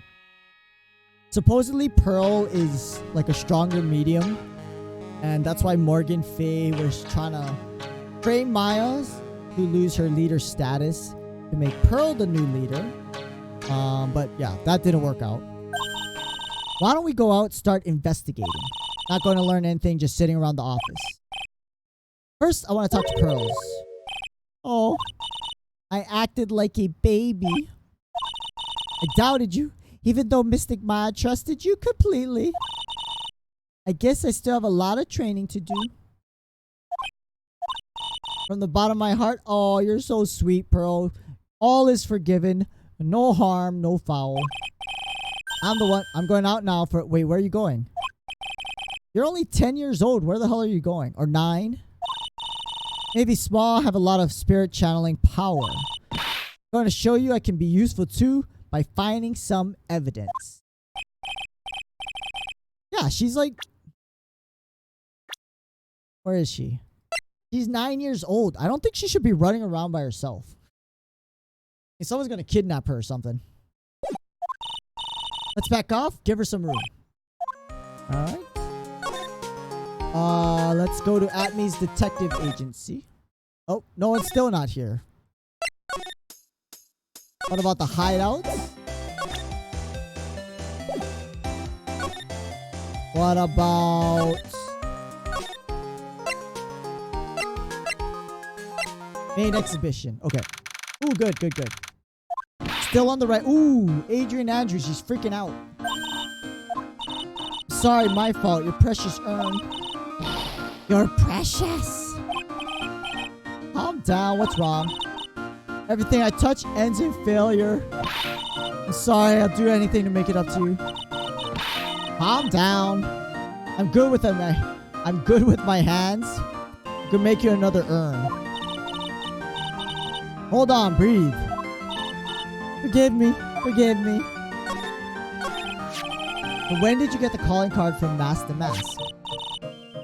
Supposedly, Pearl is like a stronger medium. And that's why Morgan Faye was trying to frame Maya to lose her leader status to make Pearl the new leader. But yeah, that didn't work out. Why don't we go out and start investigating? Not going to learn anything, just sitting around the office. First, I want to talk to Pearls. Oh, I acted like a baby. I doubted you, even though Mystic Maya trusted you completely. I guess I still have a lot of training to do. From the bottom of my heart, oh, you're so sweet, Pearl. All is forgiven. No harm, no foul. I'm the one. I'm going out now for... Wait, where are you going? You're only 10 years old. Where the hell are you going? Or 9? Maybe small, have a lot of spirit channeling power. I'm going to show you I can be useful too by finding some evidence. Yeah, she's like... Where is she? She's 9 years old. I don't think she should be running around by herself. If someone's going to kidnap her or something. Let's back off. Give her some room. Alright. Let's go to Atmi's detective agency. Oh, no one's still not here. What about the hideouts? What about... main exhibition. Okay. Ooh, good, good, good. Still on the right. Ooh, Adrian Andrews. She's freaking out. Sorry, my fault. Your precious urn. You're precious. Calm down. What's wrong? Everything I touch ends in failure. I'm sorry. I'll do anything to make it up to you. Calm down. I'm good with them. I'm good with my hands. I could make you another urn. Hold on, breathe. Forgive me. Forgive me. But when did you get the calling card from Master Mask?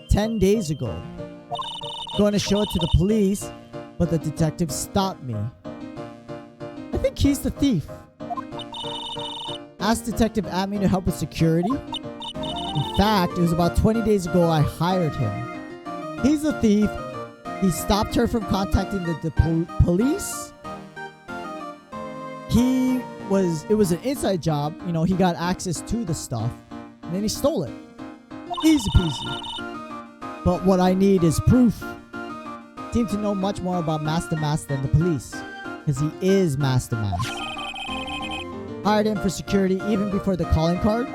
10 days ago. Going to show it to the police, but the detective stopped me. I think he's the thief. Asked Detective Atmi to help with security. In fact, it was about 20 days ago I hired him. He's the thief. He stopped her from contacting the police. It was an inside job. You know, he got access to the stuff. And then he stole it. Easy peasy. But what I need is proof. Seem to know much more about Master Mask than the police. Because he is Master Mask. Hired him for security even before the calling card.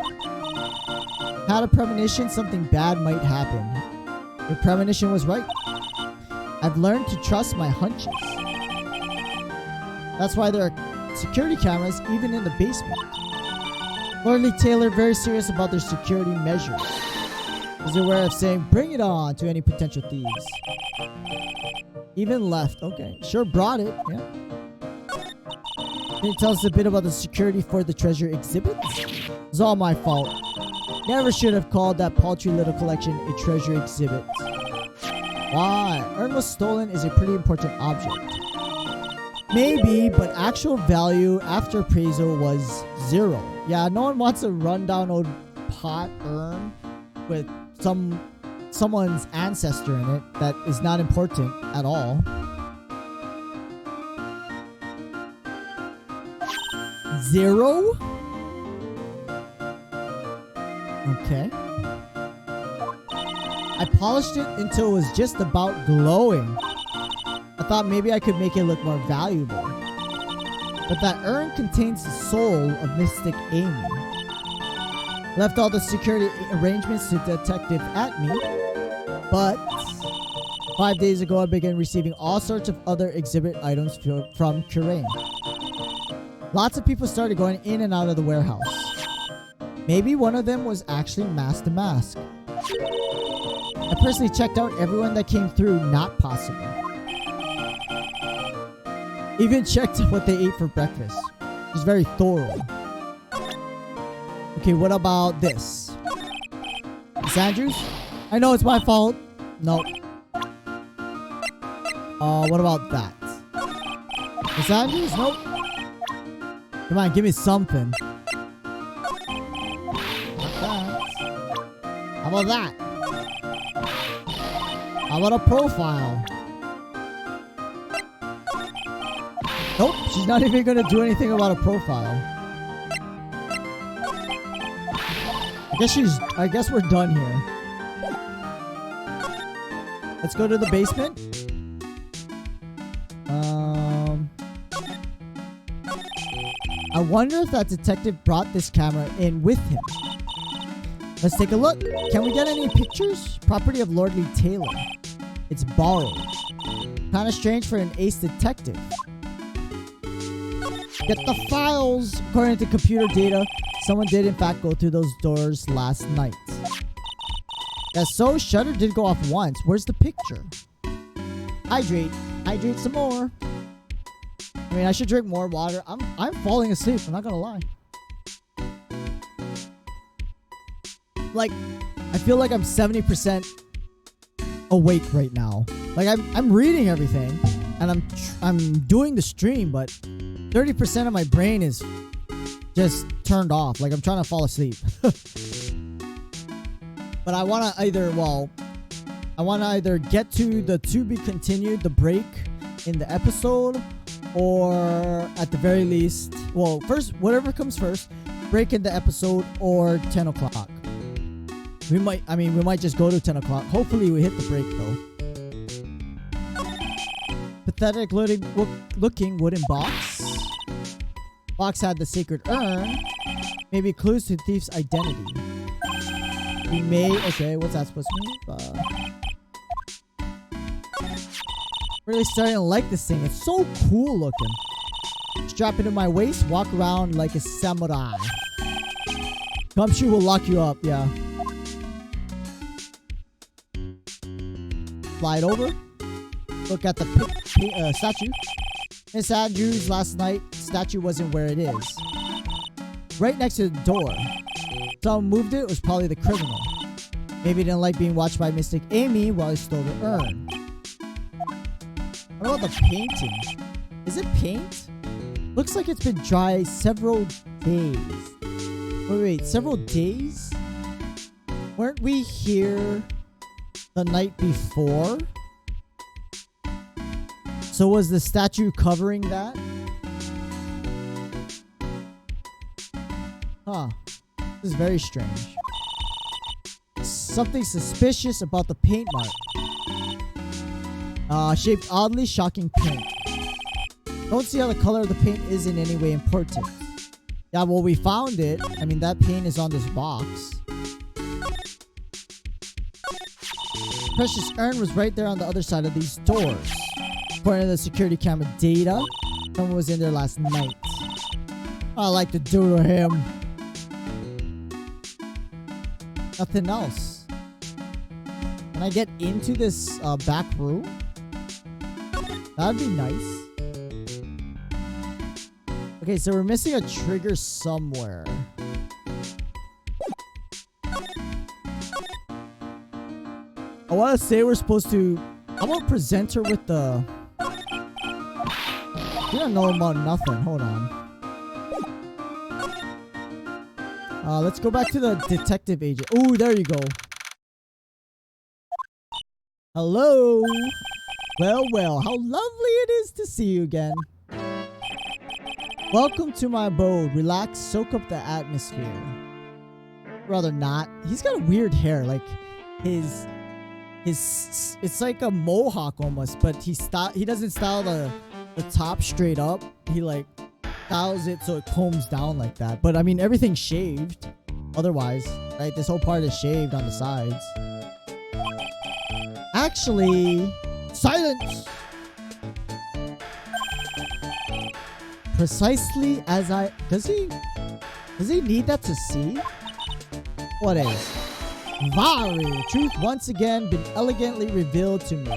Had a premonition something bad might happen. Your premonition was right. I've learned to trust my hunches. That's why there are security cameras even in the basement. Lord Lee Taylor very serious about their security measures. Is aware of saying bring it on to any potential thieves. Even left. Okay. Sure brought it. Yeah. Can you tell us a bit about the security for the treasure exhibits? was all my fault. Never should have called that paltry little collection a treasure exhibit. Why? Urn was stolen is a pretty important object. Maybe, but actual value after appraisal was 0. Yeah, no one wants a rundown old pot urn with someone's ancestor in it that is not important at all. 0? Okay. I polished it until it was just about glowing. I thought maybe I could make it look more valuable. But that urn contains the soul of Mystic Amy. Left all the security arrangements to Detective Atme, but 5 days ago I began receiving all sorts of other exhibit items from Kurain. Lots of people started going in and out of the warehouse. Maybe one of them was actually Mask to Mask. I personally checked out everyone that came through, not possible. Even checked what they ate for breakfast. It was very thorough. Okay, what about this? Miss Andrews? I know it's my fault. Nope. What about that? Miss Andrews? Nope. Come on, give me something. How about that? How about a profile? Nope, she's not even gonna do anything about a profile. I guess we're done here. Let's go to the basement. I wonder if that detective brought this camera in with him. Let's take a look. Can we get any pictures? Property of Lordly Taylor. It's borrowed. Kinda strange for an ace detective. Get the files! According to computer data, someone did in fact go through those doors last night. Yeah, so shutter did go off once. Where's the picture? Hydrate. Hydrate some more. I mean, I should drink more water. I'm falling asleep. I'm not gonna lie. Like, I feel like I'm 70% awake right now. Like, I'm reading everything, and I'm doing the stream, but 30% of my brain is just turned off. Like, I'm trying to fall asleep. But I want to either get to the to be continued, the break in the episode, or at the very least, well, first, whatever comes first, break in the episode or 10 o'clock. We might just go to 10 o'clock. Hopefully we hit the break though. Pathetic looking wooden box. Box had the sacred urn. Maybe clues to the thief's identity. We may... Okay, what's that supposed to mean? Really starting to like this thing. It's so cool looking. Strap it to my waist. Walk around like a samurai. Gumshoe will lock you up. Yeah. Slide over. Look at the statue. Miss Andrews last night. Statue wasn't where it is. Right next to the door. Someone moved it. It was probably the criminal. Maybe he didn't like being watched by Mystic Amy while he stole the urn. What about the painting? Is it paint? Looks like it's been dry several days. Wait, several days? Weren't we here the night before? So was the statue covering that? Huh. This is very strange. Something suspicious about the paint mark. Shaped oddly, shocking pink. Don't see how the color of the paint is in any way important. Yeah, well, we found it. I mean, that paint is on this box. Precious urn was right there on the other side of these doors. According to the security camera data, someone was in there last night. I like to do to him. Nothing else. Can I get into this back room? That'd be nice. Okay, so we're missing a trigger somewhere. I want to say we're supposed to... I won't present her with the... You don't know about nothing. Hold on. Let's go back to the detective agent. Ooh, there you go. Hello. Well, how lovely it is to see you again. Welcome to my abode. Relax, soak up the atmosphere. Rather not. He's got a weird hair. Like, his it's like a mohawk almost, but he doesn't style the top straight up. He like styles it so it combs down like that. But I mean, everything's shaved otherwise, right? This whole part is shaved on the sides. Actually, silence. Precisely as I... Does he need that to see? What is? Vari, truth once again been elegantly revealed to me.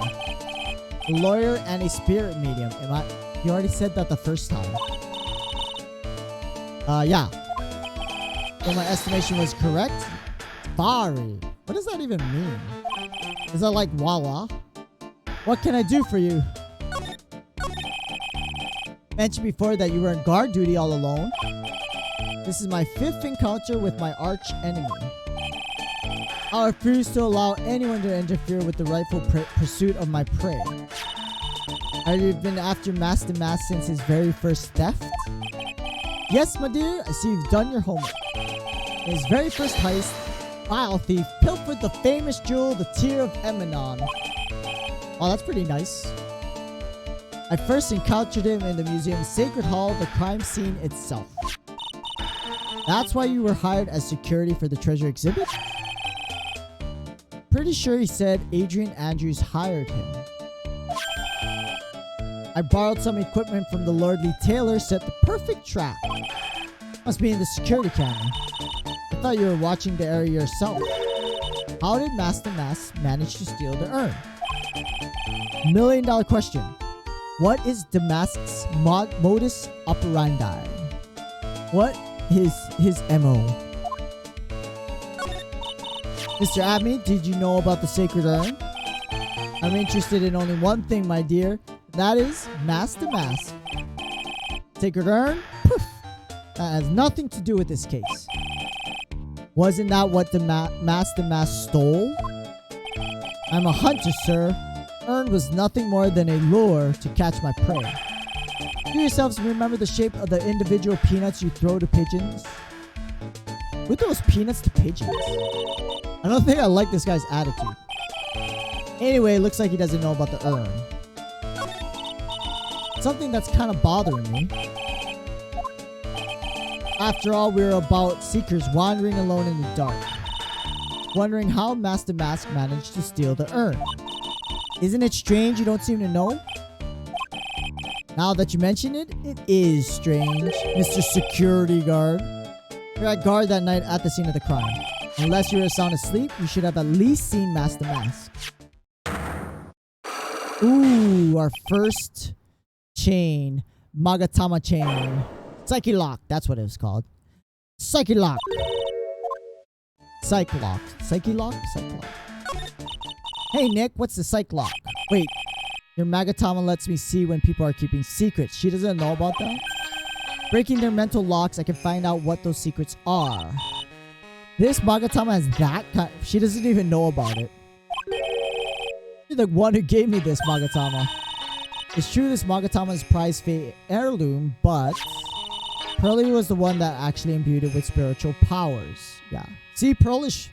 A lawyer and a spirit medium. You already said that the first time. Yeah. So my estimation was correct. Vari. What does that even mean? Is that like voila? What can I do for you? Mentioned before that you were on guard duty all alone. This is my 5th encounter with my arch enemy. I refuse to allow anyone to interfere with the rightful pursuit of my prey. Have you been after Master Mask since his very first theft? Yes, my dear. I see you've done your homework. In his very first heist, Vile Thief pilfered the famous jewel, the Tear of Emanon. Oh, that's pretty nice. I first encountered him in the museum's Sacred Hall, the crime scene itself. That's why you were hired as security for the treasure exhibit? Pretty sure he said Adrian Andrews hired him. I borrowed some equipment from the lordly tailor, set the perfect trap. Must be in the security camera. I thought you were watching the area yourself. How did Master Mask manage to steal the urn? $1 million question. What is Damask's modus operandi? What is his MO? Mr. Abney, did you know about the sacred urn? I'm interested in only one thing, my dear. That is Master Mask. Sacred urn? Poof. That has nothing to do with this case. Wasn't that what the Master Mask stole? I'm a hunter, sir. Urn was nothing more than a lure to catch my prey. Do yourselves remember the shape of the individual peanuts you throw to pigeons? Who throws peanuts to pigeons? I don't think I like this guy's attitude. Anyway, looks like he doesn't know about the urn. Something that's kind of bothering me. After all, we're about seekers wandering alone in the dark. Wondering how Master Mask managed to steal the urn. Isn't it strange you don't seem to know? Now that you mention it, it is strange, Mr. Security Guard. You're at guard that night at the scene of the crime. Unless you were sound asleep, you should have at least seen Master Mask. Ooh, our first chain. Magatama chain. Psyche Lock, that's what it was called. Psyche Lock. Psych Lock. Psyche Lock? Psych Lock. Hey Nick, what's the Psych Lock? Wait, your Magatama lets me see when people are keeping secrets. She doesn't know about that? Breaking their mental locks, I can find out what those secrets are. This Magatama has that kind... She doesn't even know about it. You're the one who gave me this Magatama. It's true this Magatama is prize fate heirloom, but... Pearly was the one that actually imbued it with spiritual powers. Yeah. See, Pearl's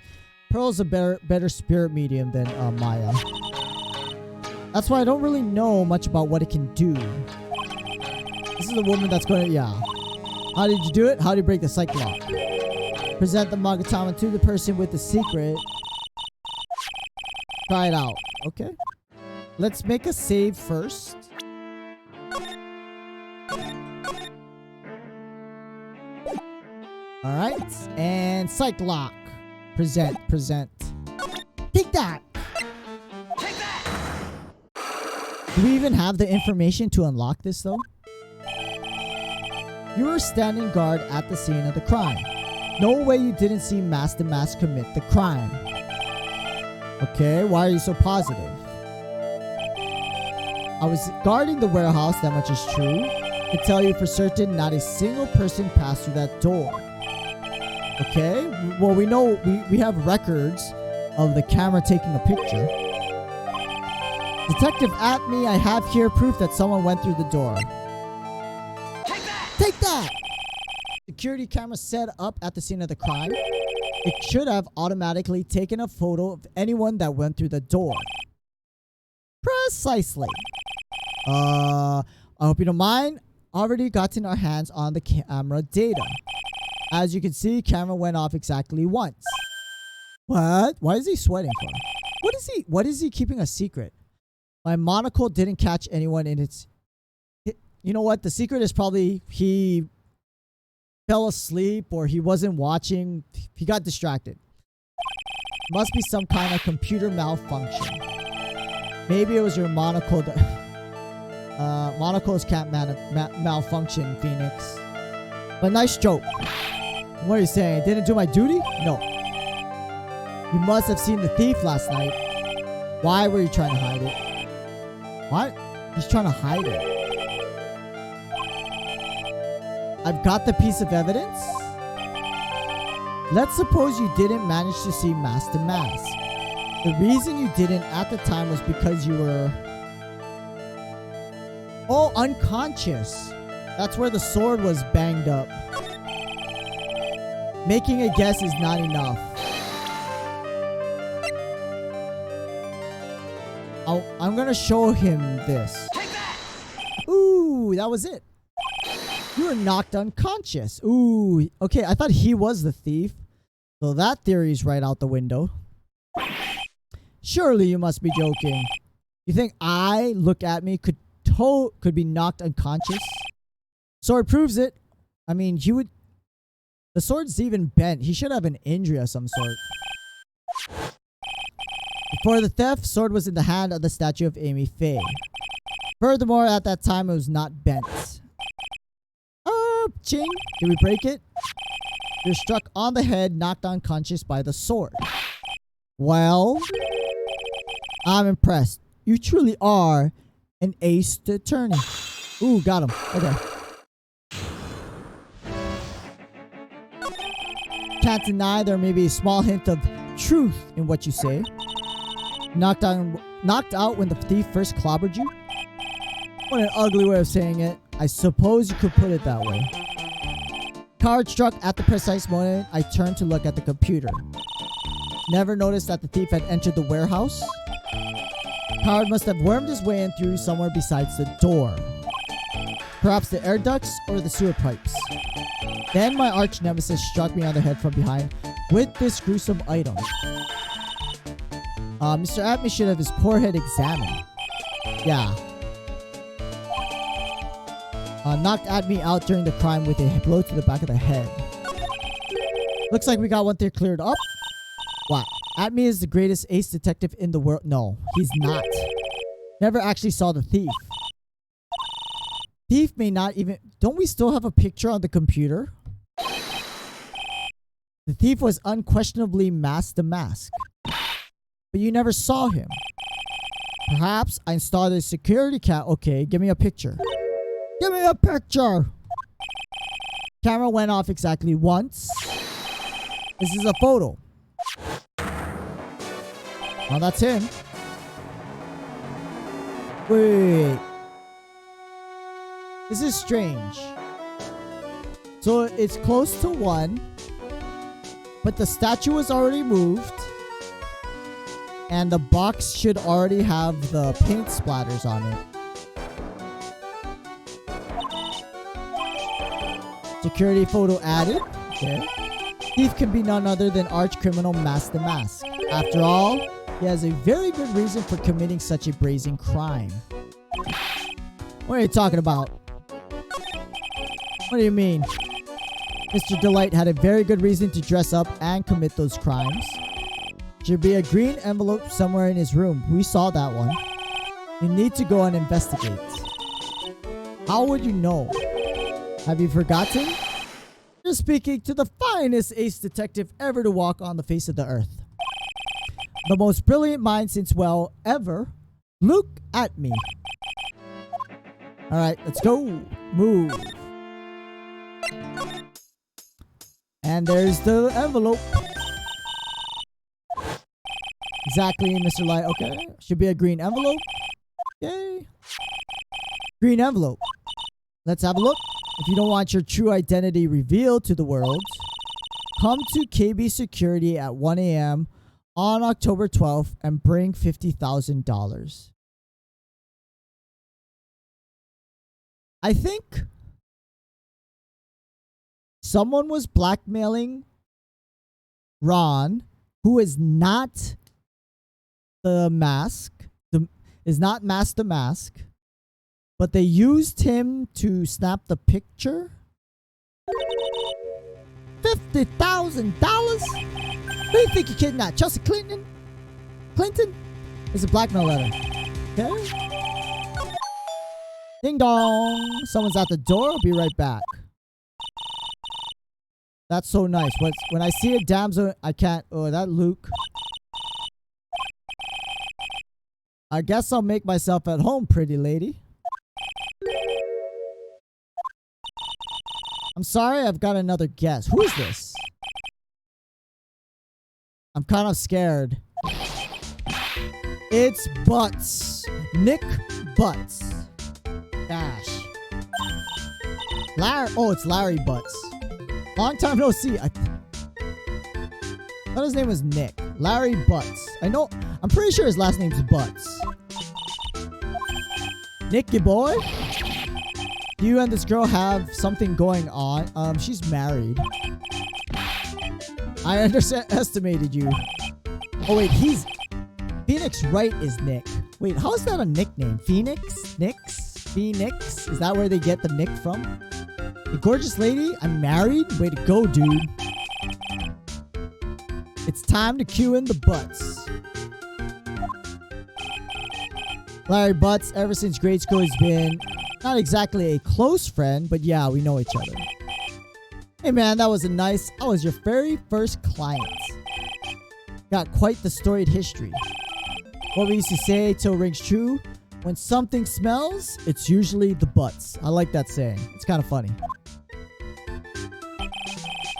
a better spirit medium than Maya. That's why I don't really know much about what it can do. This is the woman that's going to... Yeah. How did you do it? How do you break the Psych Lock? Present the Magatama to the person with the secret. Try it out. Okay. Let's make a save first. Alright. And Psych Lock. Present. Take that! Take that! Do we even have the information to unlock this though? You were standing guard at the scene of the crime. No way you didn't see Master Mask commit the crime. Okay, why are you so positive? I was guarding the warehouse, that much is true. I can tell you for certain not a single person passed through that door. Okay, well we know, we have records of the camera taking a picture. Detective Atme, I have here proof that someone went through the door. Take that! Take that! Security camera set up at the scene of the crime. It should have automatically taken a photo of anyone that went through the door. Precisely. I hope you don't mind. Already gotten our hands on the camera data. As you can see, camera went off exactly once. What? Why is he sweating for? What is he keeping a secret? My monocle didn't catch anyone in its... You know what? The secret is probably he fell asleep or he wasn't watching. He got distracted. Must be some kind of computer malfunction. Maybe it was your monocle. Monocles can't malfunction, Phoenix. But nice joke. What are you saying? Didn't do my duty? No. You must have seen the thief last night. Why were you trying to hide it? What? He's trying to hide it. I've got the piece of evidence. Let's suppose you didn't manage to see mask to mask. The reason you didn't at the time was because you were... Oh, unconscious. That's where the sword was banged up. Making a guess is not enough. I'm gonna show him this. Ooh, that was it. You were knocked unconscious. Ooh, okay, I thought he was the thief. So that theory's right out the window. Surely you must be joking. You think I, look at me, could be knocked unconscious? Sword proves it. I mean, you would... The sword's even bent. He should have an injury of some sort. Before the theft, sword was in the hand of the statue of Amy Faye. Furthermore, at that time, it was not bent. Ching, did we break it? You're struck on the head, knocked unconscious by the sword. Well, I'm impressed. You truly are an ace attorney. Ooh, got him. Okay. Can't deny there may be a small hint of truth in what you say. Knocked out when the thief first clobbered you? What an ugly way of saying it. I suppose you could put it that way. Card struck at the precise moment I turned to look at the computer. Never noticed that the thief had entered the warehouse. Card must have wormed his way in through somewhere besides the door. Perhaps the air ducts or the sewer pipes. Then my arch nemesis struck me on the head from behind with this gruesome item. Mr. Atme should have his poor head examined. Yeah. Knocked Atme out during the crime with a blow to the back of the head. Looks like we got one thing cleared up. What? Atme is the greatest ace detective in the world. No, he's not. Never actually saw the thief. Thief may not even... Don't we still have a picture on the computer? The thief was unquestionably mask to mask. But you never saw him. Perhaps I installed a security cam... Okay, give me a picture. Give me a picture! Camera went off exactly once. This is a photo. Oh, that's him. Wait. This is strange. So it's close to 1. But the statue was already moved. And the box should already have the paint splatters on it. Security photo added. Okay. Thief can be none other than arch criminal Mask the Mask. After all, he has a very good reason for committing such a brazen crime. What are you talking about? What do you mean? Mr. Delight had a very good reason to dress up and commit those crimes. Should be a green envelope somewhere in his room. We saw that one. You need to go and investigate. How would you know? Have you forgotten? You're speaking to the finest ace detective ever to walk on the face of the earth. The most brilliant mind since, well, ever. Look at me. Alright, let's go. Move. And there's the envelope. Exactly, Mr. Light. Okay. Should be a green envelope. Yay. Green envelope. Let's have a look. If you don't want your true identity revealed to the world, come to KB Security at 1 a.m. on October 12th and bring $50,000. I think someone was blackmailing Ron, who is not the mask, is not Master Mask, but they used him to snap the picture. $50,000? Who do you think you're kidding at? Chelsea Clinton? It's a blackmail letter. Okay. Ding dong. Someone's at the door. I'll be right back. That's so nice. When I see a damsel, I can't. Oh, that Luke. I guess I'll make myself at home, pretty lady. I'm sorry, I've got another guest. Who is this? I'm kind of scared. It's Butts. Nick Butts. Dash. Larry. Oh, it's Larry Butts. Long time no see. I thought his name was Nick. Larry Butts. I'm pretty sure his last name's Butts. Nicky boy. You and this girl have something going on. She's married. I underestimated you. Oh wait, Phoenix Wright is Nick. Wait, how is that a nickname? Phoenix? Nix? Phoenix? Is that where they get the Nick from? The gorgeous lady? I'm married? Way to go, dude. It's time to cue in the Butts. Larry Butts, ever since grade school, has been not exactly a close friend, but yeah, we know each other. Hey man, I was your very first client. Got quite the storied history. What we used to say till rings true, when something smells, it's usually the Butts. I like that saying. It's kind of funny.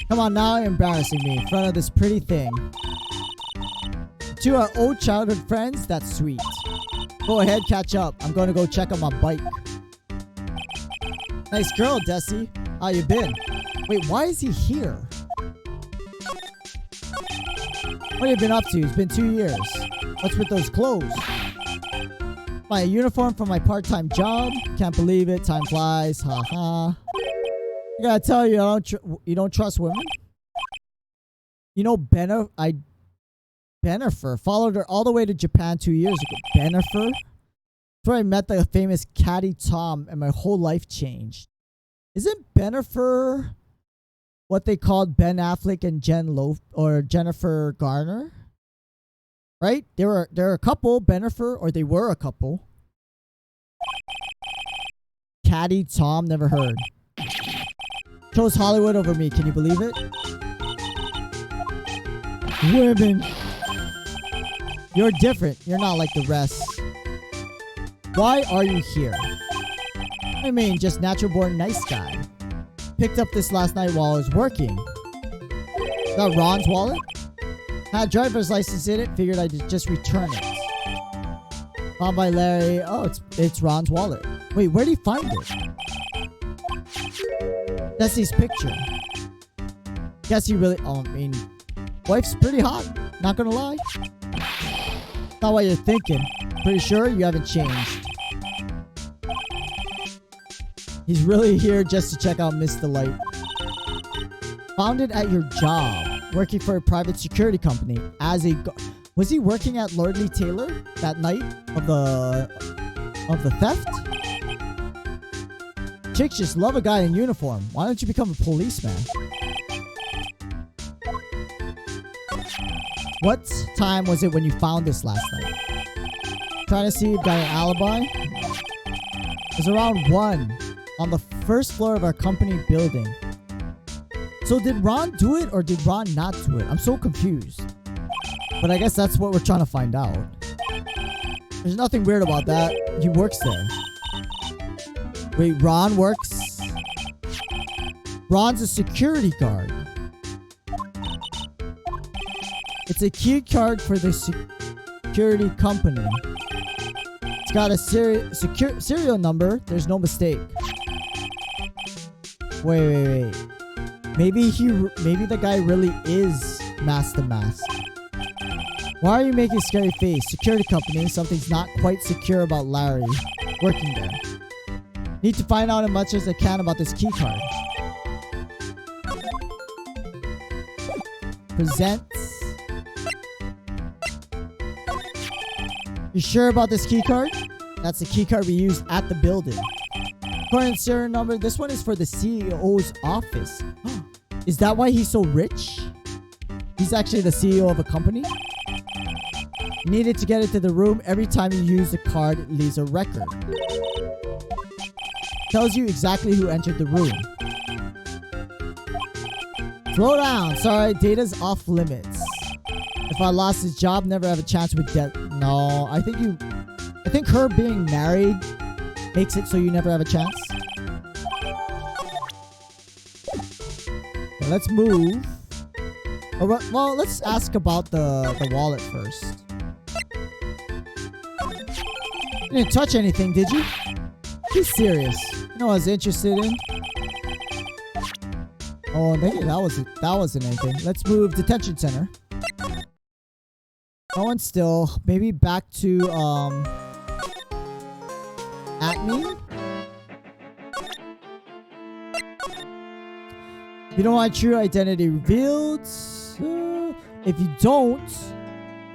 Come on now, you're embarrassing me in front of this pretty thing. To our old childhood friends, that's sweet. Go ahead, catch up. I'm going to go check on my bike. Nice girl, Desi. How you been? Wait, why is he here? What have you been up to? It's been 2 years. What's with those clothes? My uniform for my part-time job. Can't believe it. Time flies. Ha ha. I gotta tell you, you don't trust women? You know, Bennifer followed her all the way to Japan 2 years ago. Bennifer? That's where I met the famous Caddy Tom and my whole life changed. Isn't Bennifer what they called Ben Affleck and Jennifer Garner? Right? They're a couple, Bennifer, or they were a couple. Caddy Tom, never heard. Chose Hollywood over me, can you believe it? Women. You're different. You're not like the rest. Why are you here? I mean, just natural born nice guy. Picked up this last night while I was working. Is that Ron's wallet? Had driver's license in it. Figured I'd just return it. Found by Larry. Oh, it's Ron's wallet. Wait, where'd he find it? That's his picture. Guess he really... Oh, I mean... Wife's pretty hot. Not gonna lie. Not what you're thinking. Pretty sure you haven't changed. He's really here just to check out Mr. Light. Found it at your job. Working for a private security company. Was he working at Lordly Taylor that night of the theft? Chicks just love a guy in uniform. Why don't you become a policeman? What time was it when you found this last night? Trying to see if you got an alibi? It was around 1 on the first floor of our company building. So did Ron do it or did Ron not do it? I'm so confused. But I guess that's what we're trying to find out. There's nothing weird about that. He works there. Wait, Ron works? Ron's a security guard. It's a key card for the security company. It's got a serial number. There's no mistake. Wait. Maybe the guy really is Master Mask. Why are you making a scary face? Security company. Something's not quite secure about Larry working there. Need to find out as much as I can about this key card. Presents. You sure about this key card? That's the key card we used at the building. According to serial number, this one is for the CEO's office. Is that why he's so rich? He's actually the CEO of a company? Needed to get into the room. Every time you use the card, it leaves a record. Tells you exactly who entered the room. Slow down. Sorry, data's off limits. If I lost his job, never have a chance with death. No, I think her being married makes it so you never have a chance. Okay, let's move. Well, let's ask about the wallet first. You didn't touch anything, did you? Be serious. You know what I was interested in? Oh, maybe that wasn't anything. Let's move detention center. No one still. Maybe back to Acme. You don't want true identity revealed. If you don't,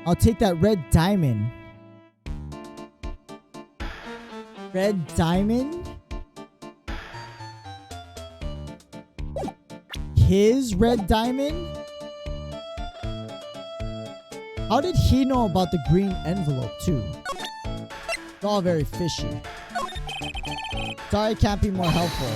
I'll take that red diamond. Red diamond? His red diamond? How did he know about the green envelope too? It's all very fishy. Sorry I can't be more helpful.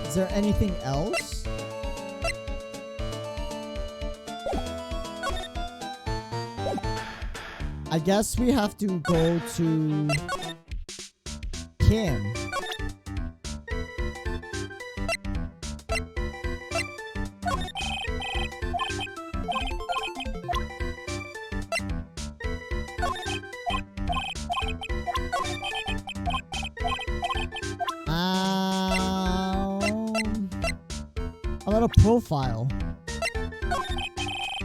Is there anything else? I guess we have to go to Kim. A little profile.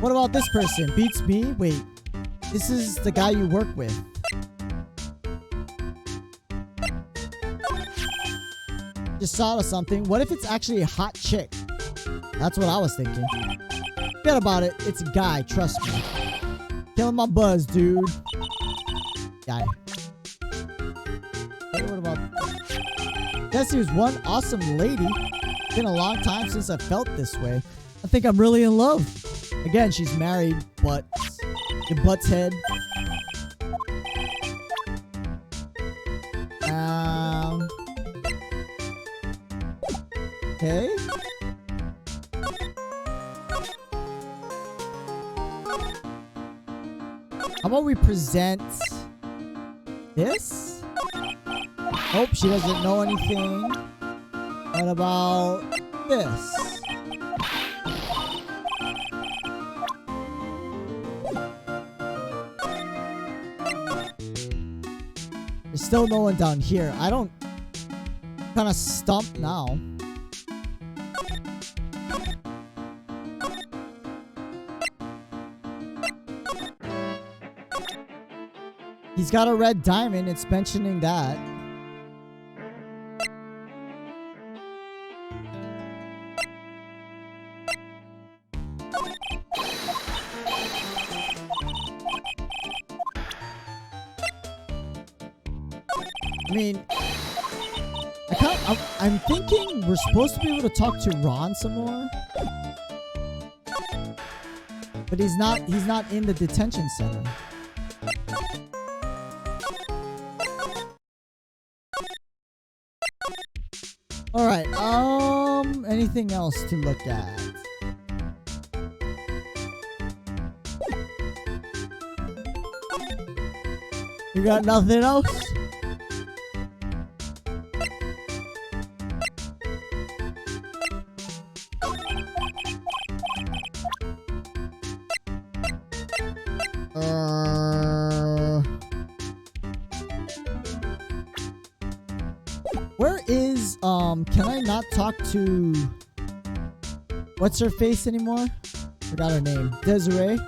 What about this person? Beats me? Wait. This is the guy you work with. Just thought of something. What if it's actually a hot chick? That's what I was thinking. Forget about it. It's a guy. Trust me. Killing my buzz, dude. Guy. Hey, what about... Guess he was one awesome lady. Been a long time since I felt this way. I think I'm really in love. Again, she's married, but... Your butt's head. Okay. How about we present this? Hope she doesn't know anything. What about this? There's still no one down here. I don't... kind of stumped now. He's got a red diamond. It's mentioning that. I mean, I'm thinking we're supposed to be able to talk to Ron some more. But he's not in the detention center. All right. Anything else to look at? You got nothing else? Where is can I not talk to what's her face anymore? Forgot her name. Desiree?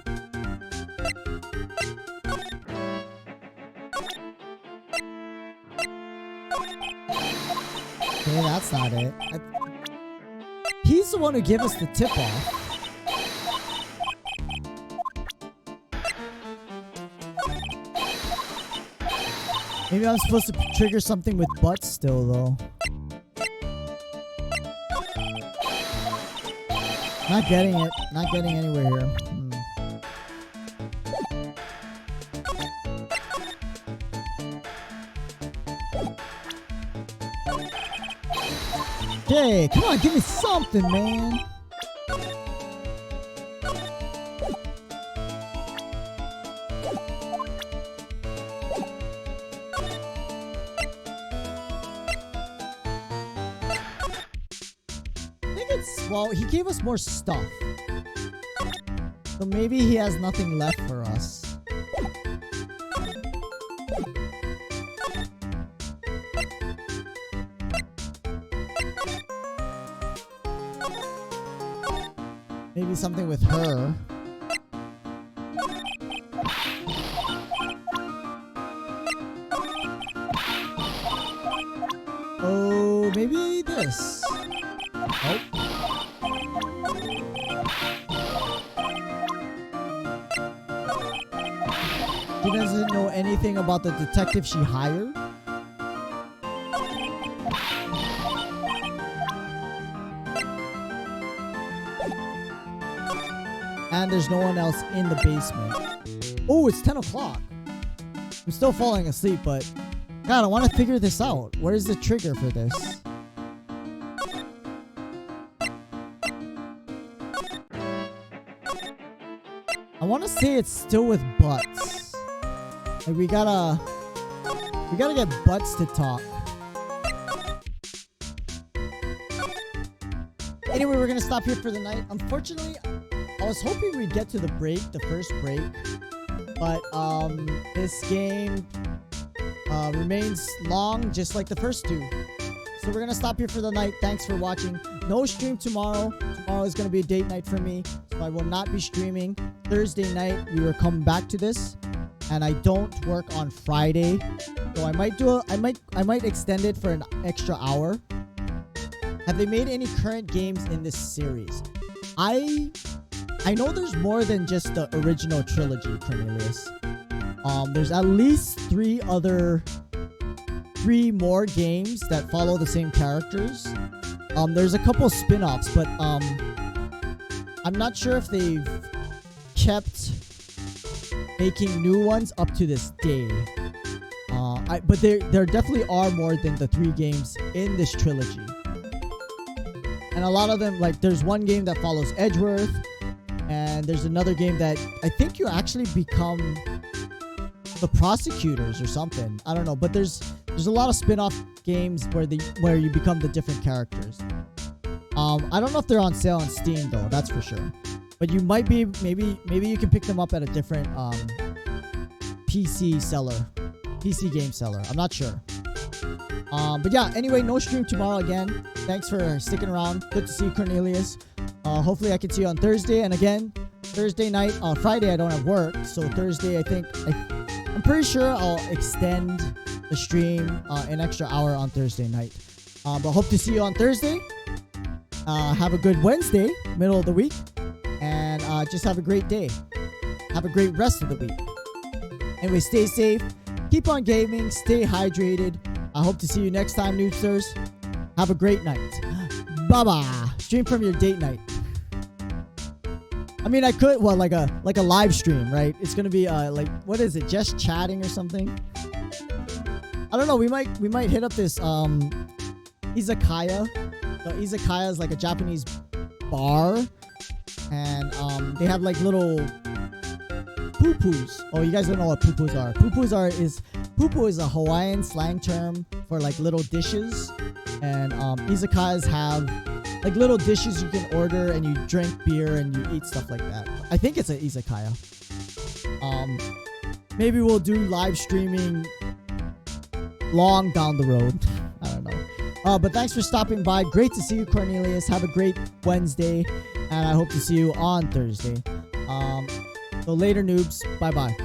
Okay, that's not it. He's the one who gave us the tip off. Maybe I'm supposed to trigger something with butts still, though. Not getting it. Not getting anywhere here. Okay, come on, give me something, man. Well, he gave us more stuff. So maybe he has nothing left for us. Maybe something with her. Oh, maybe this. Nope. He doesn't know anything about the detective she hired. And there's no one else in the basement. Oh, it's 10 o'clock. I'm still falling asleep, but God, I want to figure this out. Where is the trigger for this? I want to say it's still with butts. Like we gotta get butts to talk. Anyway, we're gonna stop here for the night. Unfortunately, I was hoping we'd get to the first break, but this game remains long, just like the first two. So we're gonna stop here for the night. Thanks for watching. No stream tomorrow. Tomorrow is gonna be a date night for me, so I will not be streaming. Thursday night we were coming back to this, and I don't work on Friday, so I might extend it for an extra hour. Have they made any current games in this series? I know there's more than just the original trilogy, Cornelius. There's at least three more games that follow the same characters. There's a couple spin-offs, but I'm not sure if they've kept making new ones up to this day. But there definitely are more than the 3 games in this trilogy. And a lot of them, like there's one game that follows Edgeworth, and there's another game that I think you actually become the prosecutors or something. I don't know, but there's a lot of spin-off games where you become the different characters. I don't know if they're on sale on Steam though, that's for sure. But you might be, maybe you can pick them up at a different PC game seller. I'm not sure. But yeah, anyway, no stream tomorrow again. Thanks for sticking around. Good to see you, Cornelius. Hopefully I can see you on Thursday. And again, Thursday night, Friday I don't have work. So Thursday, I'm pretty sure I'll extend the stream an extra hour on Thursday night. But hope to see you on Thursday. Have a good Wednesday, middle of the week. And just have a great day. Have a great rest of the week. Anyway, stay safe. Keep on gaming. Stay hydrated. I hope to see you next time, Noobsters. Have a great night. Bye-bye. Stream from your date night. I mean, I could, well, like a live stream, right? It's gonna be like, what is it? Just chatting or something? I don't know. We might hit up this izakaya. So izakaya is like a Japanese bar, and they have like little poo-poos. Oh, you guys don't know what poo-poos are. Poo-poo is a Hawaiian slang term for like little dishes, and izakayas have like little dishes you can order, and you drink beer and you eat stuff like that. I think it's an izakaya. Maybe we'll do live streaming long down the road. I don't know. But thanks for stopping by. Great to see you, Cornelius. Have a great Wednesday, and I hope to see you on Thursday. So later, noobs. Bye-bye.